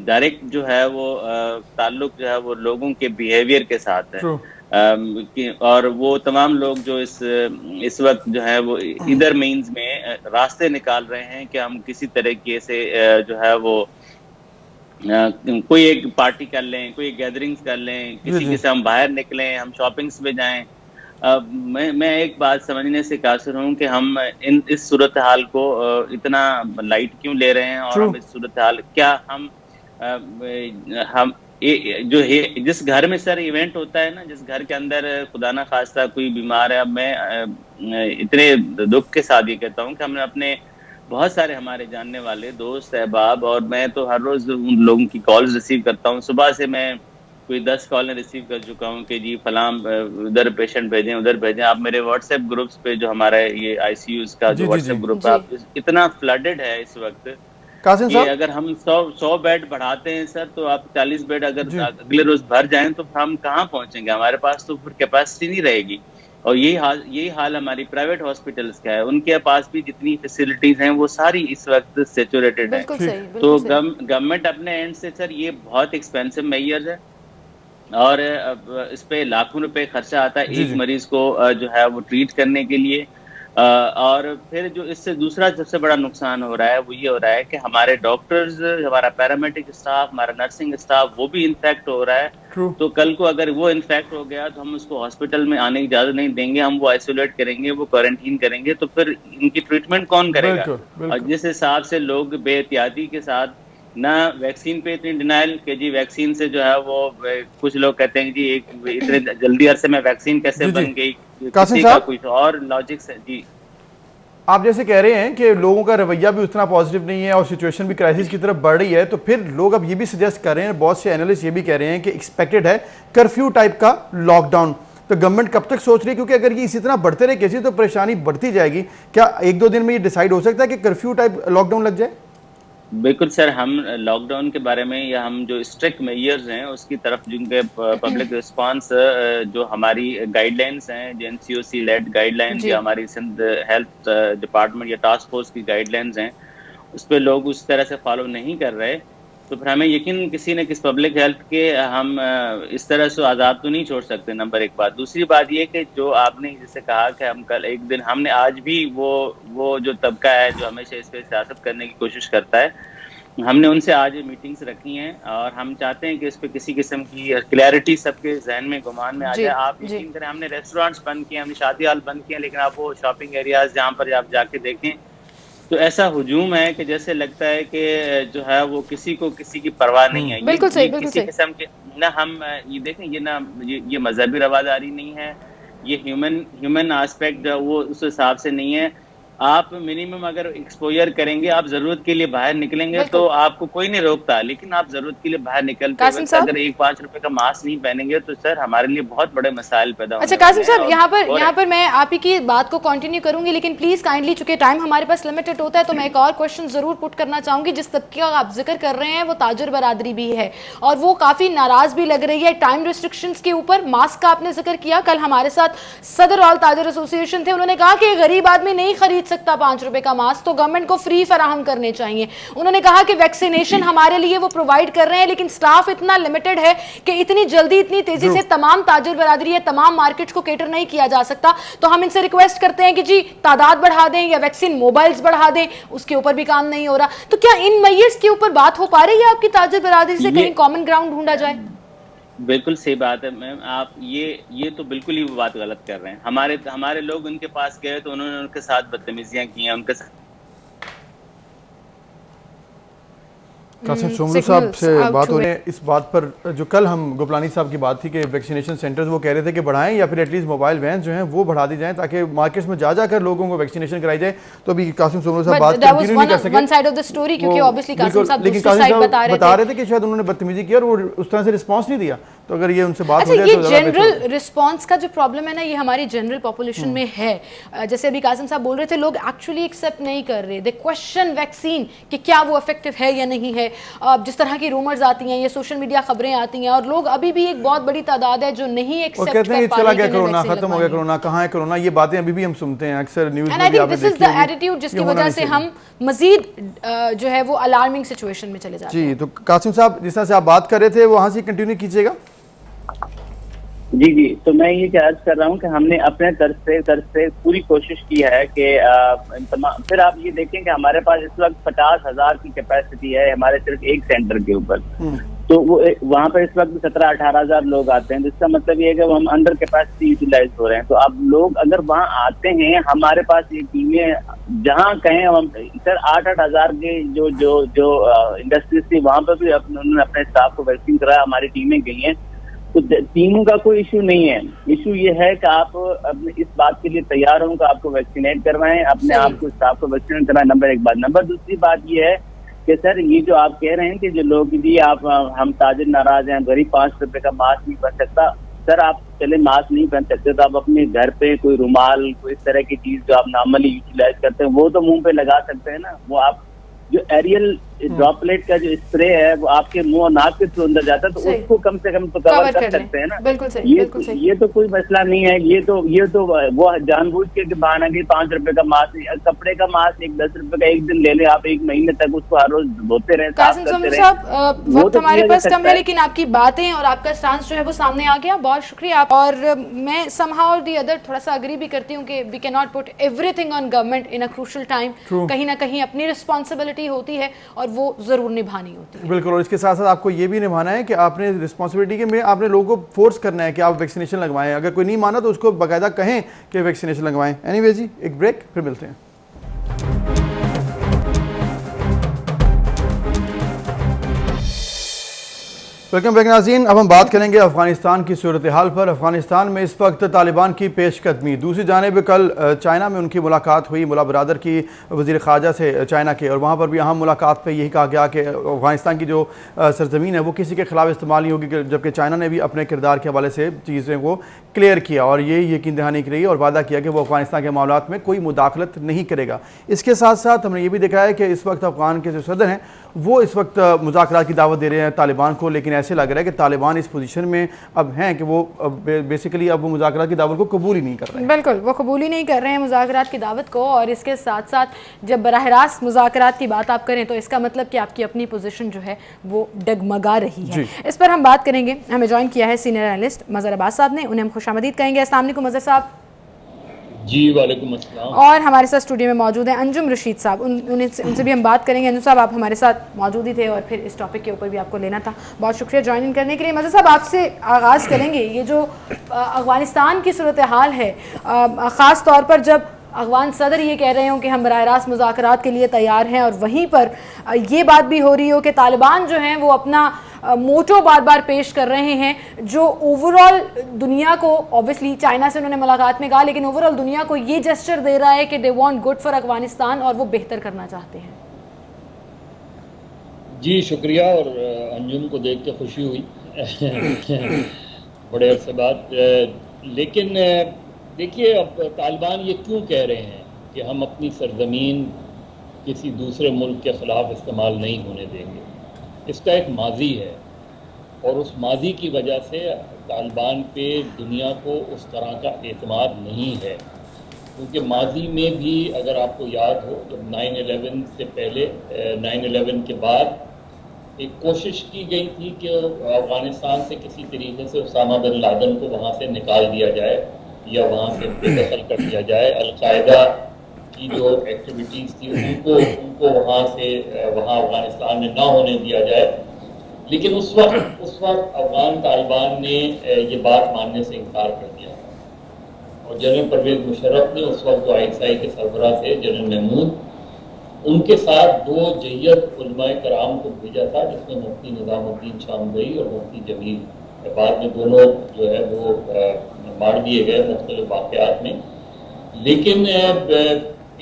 डायरेक्ट जो है वो ताल्लुक जो है वो लोगों के बिहेवियर के साथ है. और वो तमाम लोग जो इस वक्त जो है वो इधर मीन्स में रास्ते निकाल रहे हैं कि हम किसी तरीके से जो है वो कोई एक पार्टी कर लें, कोई गैदरिंग्स कर लें, किसी से हम बाहर निकलें, हम शॉपिंग्स में जाएं, मैं एक बात समझने से कासिर हूँ कि हम इस सूरत हाल को इतना लाइट क्यों ले रहे हैं, और हम इस सूरत हाल क्या हम जिस घर में सर इवेंट होता है ना, जिस घर के अंदर खुदा ना खास्ता कोई बीमार है, अब मैं इतने दुख के साथ ये कहता हूँ कि हमने अपने बहुत सारे हमारे जानने वाले दोस्त अहबाब, और मैं तो हर रोज उन लोगों की कॉल्स रिसीव करता हूँ। सुबह से मैं कोई 10 कॉलें रिसीव कर चुका हूँ कि जी फलां उधर पेशेंट भेजें, उधर भेजें। आप मेरे व्हाट्सएप ग्रुप्स पे जो हमारा ये आईसीयूज का जो व्हाट्सएप ग्रुप है, इतना फ्लडेड है इस वक्त कि अगर हम 100 बेड बढ़ाते हैं सर, तो आप 40 बेड अगर अगले रोज भर जाएं तो हम कहाँ पहुंचेंगे? हमारे पास तो फिर कैपेसिटी नहीं रहेगी। और यही हाल हमारी प्राइवेट हॉस्पिटल्स का है, उनके पास भी जितनी फैसिलिटीज हैं वो सारी इस वक्त सैचुरेटेड है। तो गवर्नमेंट अपने एंड से सर ये बहुत एक्सपेंसिव मेजर्स है, और इस पे लाखों रुपए खर्चा आता है एक मरीज को जो है वो ट्रीट करने के लिए। और फिर जो इससे दूसरा सबसे बड़ा नुकसान हो रहा है वो ये हो रहा है कि हमारे डॉक्टर्स, हमारा पैरामेडिक स्टाफ, हमारा नर्सिंग स्टाफ वो भी इन्फेक्ट हो रहा है। तो कल को अगर वो इन्फेक्ट हो गया तो हम उसको हॉस्पिटल में आने की इजाजत नहीं देंगे, हम वो आइसोलेट करेंगे, वो क्वारंटीन करेंगे, तो फिर इनकी ट्रीटमेंट कौन करेगा? और जिस हिसाब से लोग बेहतियाती के साथ ना वैक्सीन पे इतनी डिनाइल कि जी वैक्सीन से जो है वो कुछ लोग कहते हैं जी इतने जल्दी अरसे में वैक्सीन कैसे बन गई, किसी का कुछ और लॉजिक्स है। जी
आप जैसे कह रहे हैं कि लोगों का रवैया भी उतना पॉजिटिव नहीं है और सिचुएशन भी क्राइसिस की तरफ बढ़ रही है, तो फिर लोग अब ये भी सजेस्ट कर रहे हैं, बहुत से एनालिस्ट ये भी कह रहे हैं कि एक्सपेक्टेड है कर्फ्यू टाइप का लॉकडाउन। तो गवर्नमेंट कब तक सोच रही है? क्योंकि अगर ये इसी तरह बढ़ते रहे केसेस तो परेशानी बढ़ती जाएगी। क्या 1-2 दिन में ये डिसाइड हो सकता है कि कर्फ्यू टाइप लॉकडाउन लग जाए?
बिल्कुल सर, हम लॉकडाउन के बारे में या हम जो स्ट्रिक्ट मेजर्स हैं उसकी तरफ जिनके पब्लिक रिस्पांस जो हमारी गाइडलाइंस हैं, जो एनसीओसी लेड गाइडलाइंस या हमारी सिंध हेल्थ डिपार्टमेंट या टास्क फोर्स की गाइडलाइंस हैं, उस पर लोग उस तरह से फॉलो नहीं कर रहे, तो फिर हमें यकीन किसी न किसी पब्लिक हेल्थ के हम इस तरह से आज़ाद तो नहीं छोड़ सकते, नंबर एक बात। दूसरी बात ये कि जो आपने जैसे कहा कि हम कल एक दिन हमने आज भी वो जो तबका है जो हमेशा इस पर सियासत करने की कोशिश करता है, हमने उनसे आज मीटिंग्स रखी हैं और हम चाहते हैं कि इस पर किसी किस्म की क्लैरिटी सबके जहन में गुमान में आ जाए। आप यकीन करें, हमने रेस्टोरेंट्स बंद किए, हमने शादी हॉल बंद किए, लेकिन आप वो शॉपिंग एरियाज जहाँ पर आप जाके देखें तो ऐसा हुजूम है कि जैसे लगता है कि जो है वो किसी की परवाह नहीं है।
बिल्कुल सही,
किसी किस्म के ना हम ये देखें, ये मजहबी रवादारी नहीं है, ये ह्यूमन एस्पेक्ट वो उस हिसाब से नहीं है। आप मिनिमम अगर एक्सपोजर करेंगे, आप जरूरत के लिए बाहर निकलेंगे तो आपको कोई नहीं रोकता, लेकिन आप जरूरत के लिए बाहर निकलते वक्त अगर 1-5 रुपए का मास्क नहीं पहनेंगे तो सर हमारे लिए बहुत बड़े मसाइल पैदा होंगे।
अच्छा कासिम साहब, यहाँ पर मैं आप ही की बात को कंटिन्यू करूंगी, लेकिन प्लीज काइंडली, चूंकि टाइम हमारे पास लिमिटेड होता है, तो मैं एक और क्वेश्चन जरूर पुट करना चाहूंगी। जिस तबके का आप जिक्र कर रहे हैं वो ताजर बरादरी भी है और वो काफी नाराज भी लग रही है टाइम रिस्ट्रिक्शंस के ऊपर। मास्क का आपने जिक्र किया, कल हमारे साथ सदर ऑल ताजर एसोसिएशन थे, उन्होंने कहा कि गरीब आदमी नहीं खरीद सकता 5 रुपए का मास्क, तो गवर्नमेंट को फ्री फराहम करने चाहिए। उन्होंने कहा कि वैक्सीनेशन हमारे लिए वो प्रोवाइड कर रहे हैं, लेकिन स्टाफ इतना लिमिटेड है कि इतनी जल्दी इतनी तेजी से तमाम ताजर बरादरी या तमाम मार्केट्स को केटर नहीं किया जा सकता। तो हम इनसे रिक्वेस्ट करते हैं कि जी तादाद बढ़ा दें या वैक्सीन मोबाइल्स बढ़ा दें, उसके ऊपर भी काम नहीं हो रहा। तो क्या इन मेजर्स के ऊपर बात हो पा रही है आपकी ताजर बरादरी से, कहीं कॉमन ग्राउंड ढूंढा जाए?
बिल्कुल सही बात है मैम, आप ये तो बिल्कुल ही बात गलत कर रहे हैं। हमारे लोग उनके पास गए तो उन्होंने उनके साथ बदतमीजियां की हैं, उनके साथ।
कासिम सोमलू साहब से बात हो रही है इस बात पर, जो कल हम गोपलानी साहब की बात थी कि वैक्सीनेशन सेंटर्स वो कह रहे थे कि बढ़ाएं या फिर एटलीस्ट मोबाइल वैन जो हैं वो बढ़ा दी जाएं ताकि मार्केट्स में जा जाकर लोगों को वैक्सीनेशन कराई जाए। तो अभी कासिम सोमलू साहब बात कंटिन्यू नहीं कर सके, one side of the story, क्योंकि ऑब्वियसली कासिम साहब दूसरी साइड बता रहे थे कि शायद उन्होंने बदतमीजी की और वो उस तरह से रिस्पांस नहीं दिया। तो अगर ये उनसे बात हो जाए,
ये जनरल रिस्पांस का जो प्रॉब्लम है ना, ये हमारी जनरल पॉपुलेशन में है। जैसे अभी कासिम साहब बोल रहे थे, लोग एक्चुअली एक्सेप्ट नहीं कर रहे, दे क्वेश्चन वैक्सीन कि क्या वो इफेक्टिव है या नहीं है। जिस तरह की रूमर्स आती हैं, ये सोशल मीडिया खबरें आती हैं, और लोग अभी भी एक बहुत बड़ी तादाद है जो नहीं एक्सेप्ट
कहते हैं चला गया कोरोना, खत्म हो गया कोरोना, कहाँ है कोरोना, ये बातें अभी भी हम सुनते हैं अक्सर न्यूज़ में।
And I think this is the attitude जिसकी वजह से हम मजीद जो है वो अलार्मिंग सिचुएशन में चले जाते हैं।
जी, तो कासिम साहब जिस तरह से आप बात कर रहे थे वहां से कंटिन्यू कीजिएगा।
जी, तो मैं ये अर्ज कर रहा हूँ कि हमने अपने तरफ से पूरी कोशिश की है कि फिर आप ये देखें कि हमारे पास इस वक्त 50,000 की कैपेसिटी है हमारे सिर्फ एक सेंटर के ऊपर। तो वो वहाँ पर इस वक्त 17-18 हज़ार लोग आते हैं, जिसका मतलब ये है कि हम अंडर कैपेसिटी यूटिलाइज हो रहे हैं। तो अब लोग अगर वहाँ आते हैं, हमारे पास ये टीमें जहाँ कहें हम सर 8-8 हज़ार के जो इंडस्ट्रीज थी वहाँ पर भी उन्होंने अपने स्टाफ को वैक्सीन कराया, हमारी टीमें गई हैं। तो टीमों का कोई इशू नहीं है। इशू ये है कि आप अपने इस बात के लिए तैयार हों कि आपको वैक्सीनेट करवाएं, अपने आप को स्टाफ को वैक्सीनेट कराएं। नंबर एक बात। नंबर दूसरी बात ये है कि सर ये जो आप कह रहे हैं कि जो लोग जी आप हम ताजिर नाराज हैं, गरीब 5 रुपए का मास्क नहीं पहन सकता। सर आप चले मास्क नहीं पहन सकते तो आप अपने घर पे कोई रुमाल, कोई इस तरह की चीज जो आप नॉर्मली यूटिलाइज करते हैं वो तो मुंह पे लगा सकते हैं ना। वो आप जो एरियल ड्रॉपलेट का जो स्प्रे है वो आपके मुंह और नाक के थ्रू अंदर जाता है, तो उसको कम से कम तो कवर कर सकते हैं ना।
बिल्कुल सही, बिल्कुल सही।
ये तो कोई मसला नहीं है। ये तो वो जानबूझ के बहाना कि 5 रुपए का मास्क, कपड़े का मास्क 10 रुपए का एक दिन ले ले, आप 1 महीने तक उसको हर रोज धोते रहे,
कासिम सोमनी साहब, वक्त हमारे पास कम है, लेकिन आपकी बातें और आपका स्टांस जो है वो सामने आ गया। बहुत शुक्रिया आप। और मैं समहाउ और दी अदर थोड़ा सा अग्री भी करती हूँ कि we can not put everything on government in a crucial time. कहीं ना कहीं अपनी रिस्पॉन्सिबिलिटी होती है और वो जरूर निभानी होती है।
बिल्कुल। और इसके साथ साथ आपको ये भी निभाना है कि आपने रिस्पॉन्सिबिलिटी के में आपने लोगों को फोर्स करना है कि आप वैक्सीनेशन लगवाएं। अगर कोई नहीं माना तो उसको बाकायदा कहें कि वैक्सीनेशन लगवाएं। एनीवे जी, एक ब्रेक, फिर मिलते हैं। वेलकम बैक नाज़रीन। अब हम बात करेंगे अफगानिस्तान की सूरत हाल पर। अफगानिस्तान में इस वक्त तालिबान की पेशकदमी। दूसरी जानिब कल चाइना में उनकी मुलाकात हुई मुला बरादर की वज़ीर ख़ारजा से चाइना के, और वहाँ पर भी अहम मुलाकात पे यही कहा गया कि अफगानिस्तान की जो सरजमीन है वो किसी के ख़िलाफ़ इस्तेमाल नहीं होगी, जबकि चाइना ने भी अपने किरदार के हवाले से चीज़ें को क्लियर किया और ये यकीन दहानी की और वादा किया कि वो अफगानिस्तान के मामलात में कोई मुदाखलत नहीं करेगा। इसके साथ साथ हमने ये भी देखा है कि इस वक्त अफगान के जो सदर हैं वो इस वक्त मुज़ाकरात की दावत दे रहे हैं तालिबान को, लेकिन ऐसे लग रहा है कि तालिबान इस पोजीशन में अब हैं कि वो बेसिकली अब वो मुज़ाकरात की दावत को कबूल ही नहीं कर रहे हैं।
बिल्कुल, वो कबूल ही नहीं कर रहे हैं मुज़ाकरात की दावत को। और इसके साथ साथ जब बराह रास्त मुज़ाकरात की बात आप करें तो इसका मतलब कि आपकी अपनी पोजीशन जो है वो डगमगा रही है। इस पर हम बात करेंगे। हमें ज्वाइन किया है सीनियर एनालिस्ट मज़हर अब्बास साहब ने, उन्हें हम खुशामदीद कहेंगे। अस्सलाम वालेकुम मज़हर साहब।
जी वालेकुम अस्सलाम।
और हमारे साथ स्टूडियो में मौजूद हैं अंजुम रशीद साहब, उनसे भी हम बात करेंगे। अंजुम साहब, आप हमारे साथ मौजूद ही थे और फिर इस टॉपिक के ऊपर भी आपको लेना था। बहुत शुक्रिया ज्वाइन इन करने के लिए। मज़हर साहब, आपसे आगाज़ करेंगे। ये जो अफ़गानिस्तान की सूरत हाल है, ख़ास तौर पर जब अफ़गान सदर ये कह रहे हो कि हम बराह रास्त मुज़ाकरात के लिए तैयार हैं, और वहीं पर ये बात भी हो रही हो कि तालिबान जो हैं वो अपना मोटो बार बार पेश कर रहे हैं, जो ओवरऑल दुनिया को, ऑब्वियसली चाइना से उन्होंने मुलाकात में कहा, लेकिन ओवरऑल दुनिया को ये जेस्चर दे रहा है कि they want good for Afghanistan और वो बेहतर करना चाहते हैं।
जी शुक्रिया। और अंजुम को देख के खुशी हुई बड़े अरसे बाद। लेकिन देखिए, अब तालिबान ये क्यों कह रहे हैं कि हम अपनी सरजमीन किसी दूसरे मुल्क के ख़िलाफ़ इस्तेमाल नहीं होने देंगे। इसका एक माजी है, और उस माजी की वजह से तालिबान पे दुनिया को उस तरह का एतमाद नहीं है। क्योंकि माजी में भी अगर आपको याद हो, जब 9/11 से पहले 9/11 के बाद एक कोशिश की गई थी कि अफ़गानिस्तान से किसी तरीके से उसामा बिन लादेन को वहाँ से निकाल दिया जाए या वहाँ से बेदखल कर दिया जाए। अलकायदा की जो एक्टिविटीज़ थी उनको वहाँ से वहाँ अफ़गानिस्तान में ना होने दिया जाए। लेकिन उस वक्त अफ़गान तालिबान ने ये बात मानने से इनकार कर दिया, और जनरल परवेज़ मुशर्रफ ने उस वक्त जो ISI के सरबराह थे जनरल महमूद, उनके साथ 2 जय्यद उलमाए कराम को भेजा था, जिसमें मुफ्ती निज़ामुद्दीन शामगई और मुफ्ती जमील। बाद में दोनों जो है वो मार दिए गए मुख्तलिफ वाक़यात में। लेकिन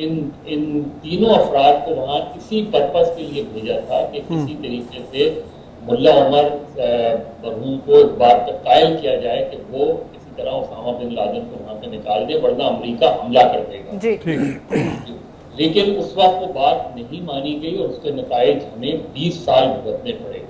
इन तीनों अफराद को वहाँ किसी पर्पज़ के लिए भेजा था कि किसी तरीके से मुल्ला उमर मरहूम को इस बात का कायल किया जाए कि वो किसी तरह उसामा बिन लादेन को वहाँ से निकाल दे, वरना अमेरिका हमला कर देगा। लेकिन उस वक्त वो बात नहीं मानी गई और उसके नताइज हमें 20 साल भुगतने पड़े।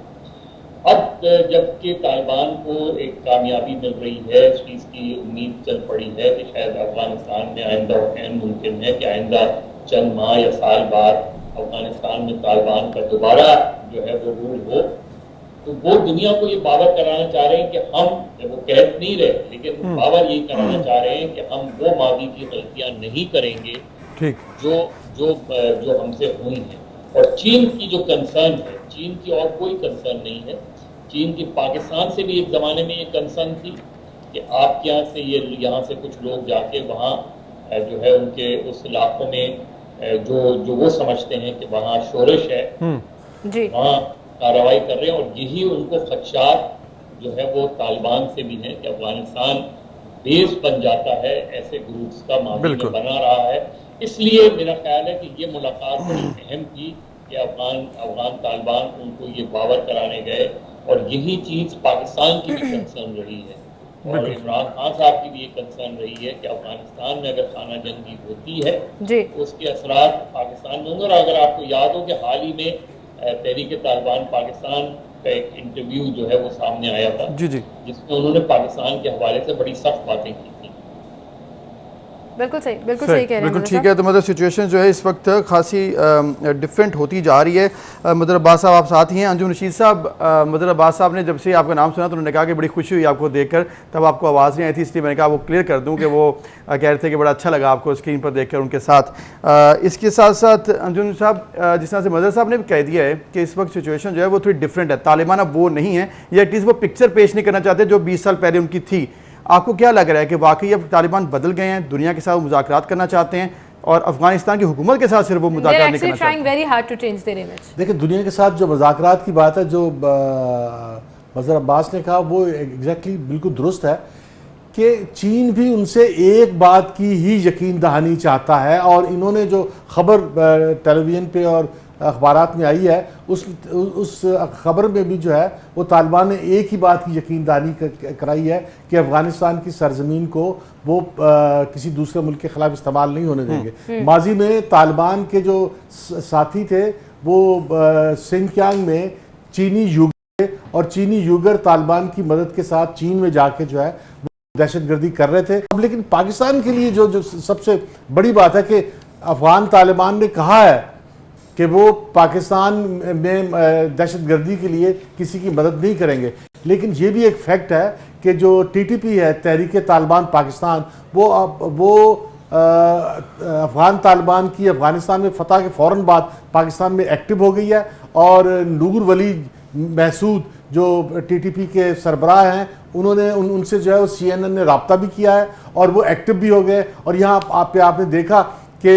अब जबकि तालिबान को एक कामयाबी मिल रही है, इस चीज़ की उम्मीद चल पड़ी है कि शायद अफगानिस्तान में आइंदा मुमकिन है कि आइंदा चंद माह या साल बाद अफगानिस्तान में तालिबान का दोबारा जो है वो रूल हो, तो वो दुनिया को ये बावर कराना चाह रहे हैं कि हम, वो कह नहीं रहे लेकिन बावर यही कराना चाह रहे हैं कि हम वो माजी की गलतियाँ नहीं करेंगे जो हमसे हुई हैं। और चीन की जो कंसर्न है, चीन की और कोई कंसर्न नहीं है। चीन की पाकिस्तान से भी एक ज़माने में ये कंसर्न थी कि आपके यहाँ से यहाँ से कुछ लोग जाके वहाँ जो है उनके उस इलाकों में जो वो समझते हैं कि वहाँ शोरश है,
जी
वहाँ कार्रवाई कर रहे हैं, और यही उनको खदशात जो है वो तालिबान से भी है कि अफगानिस्तान बेस बन जाता है ऐसे ग्रुप्स का, माजी में बना रहा है। इसलिए मेरा ख्याल है कि ये मुलाकात बड़ी अहम थी कि अफगान तालिबान उनको ये बावर कराने गए, और यही चीज़ पाकिस्तान की भी कंसर्न रही है और इमरान खान साहब की भी ये कंसर्न रही है कि अफगानिस्तान में अगर खाना जंगी होती है तो उसके असरात पाकिस्तान में होंगे। और अगर आपको याद हो कि हाल ही में तहरीक तालिबान पाकिस्तान का एक इंटरव्यू जो है वो सामने आया था, जिसमें उन्होंने पाकिस्तान के हवाले से बड़ी सख्त बातें की थी।
बिल्कुल सही कह रहे हैं।
बिल्कुल ठीक है। तो मतलब सिचुएशन जो है इस वक्त खासी डिफरेंट होती जा रही है। मदर अब्बास साहब आप साथ ही हैं। अंजुम रशीद साहब, मदर अब्बास साहब ने जब से आपका नाम सुना तो उन्होंने कहा कि बड़ी खुशी हुई आपको देखकर, तब आपको आवाज़ नहीं आई थी, इसलिए मैंने कहा वो क्लियर कर दूं कि वो कह रहे थे कि बड़ा अच्छा लगा आपको स्क्रीन पर देखकर उनके साथ। इसके साथ साथ अंजुम साहब, जिस तरह से मदर साहब ने भी कह दिया है कि इस वक्त सिचुएशन जो है वो थोड़ी डिफरेंट है, तालिबान अब वो नहीं है, या एटलीस्ट वो पिक्चर पेश नहीं करना चाहते जो 20 साल पहले उनकी थी। आपको क्या लग रहा है कि वाकई अब तालिबान बदल गए हैं, दुनिया के साथ मुज़ाकरात करना चाहते हैं और अफगानिस्तान की हुकूमत के साथ सिर्फ वो मुज़ाकरात नहीं करना चाहते?
देखिए, दुनिया के साथ जो मुज़ाकरात की बात है, जो मज़हर अब्बास ने कहा, वो एग्जैक्टली बिल्कुल दुरुस्त है कि चीन भी उनसे एक बात की ही यकीन दहानी चाहता है, और इन्होंने जो खबर टेलीविज़न पे और अखबारात में आई है उस खबर में भी जो है वो तालिबान ने एक ही बात की यकीन दहानी कराई है कि अफ़गानिस्तान की सरजमीन को वो किसी दूसरे मुल्क के ख़िलाफ़ इस्तेमाल नहीं होने देंगे। माजी में तालिबान के जो साथी थे वो सिंकियांग में चीनी यूगर और चीनी यूगर तालिबान की मदद के साथ चीन में जाके जो है दहशतगर्दी कर रहे थे। अब लेकिन पाकिस्तान के लिए जो सबसे बड़ी बात है कि अफ़गान तालिबान ने कहा है कि वो पाकिस्तान में दहशतगर्दी के लिए किसी की मदद नहीं करेंगे, लेकिन ये भी एक फैक्ट है कि जो टीटीपी है, तहरीक तालिबान पाकिस्तान, वो अफ़गान तालिबान की अफ़गानिस्तान में फ़तह के फ़ौरन बाद पाकिस्तान में एक्टिव हो गई है, और नूर वली महसूद जो टीटीपी के सरबराह हैं उन्होंने उनसे जो है वो CNN ने रब्ता भी किया है और वो एक्टिव भी हो गए। और यहाँ आपने देखा कि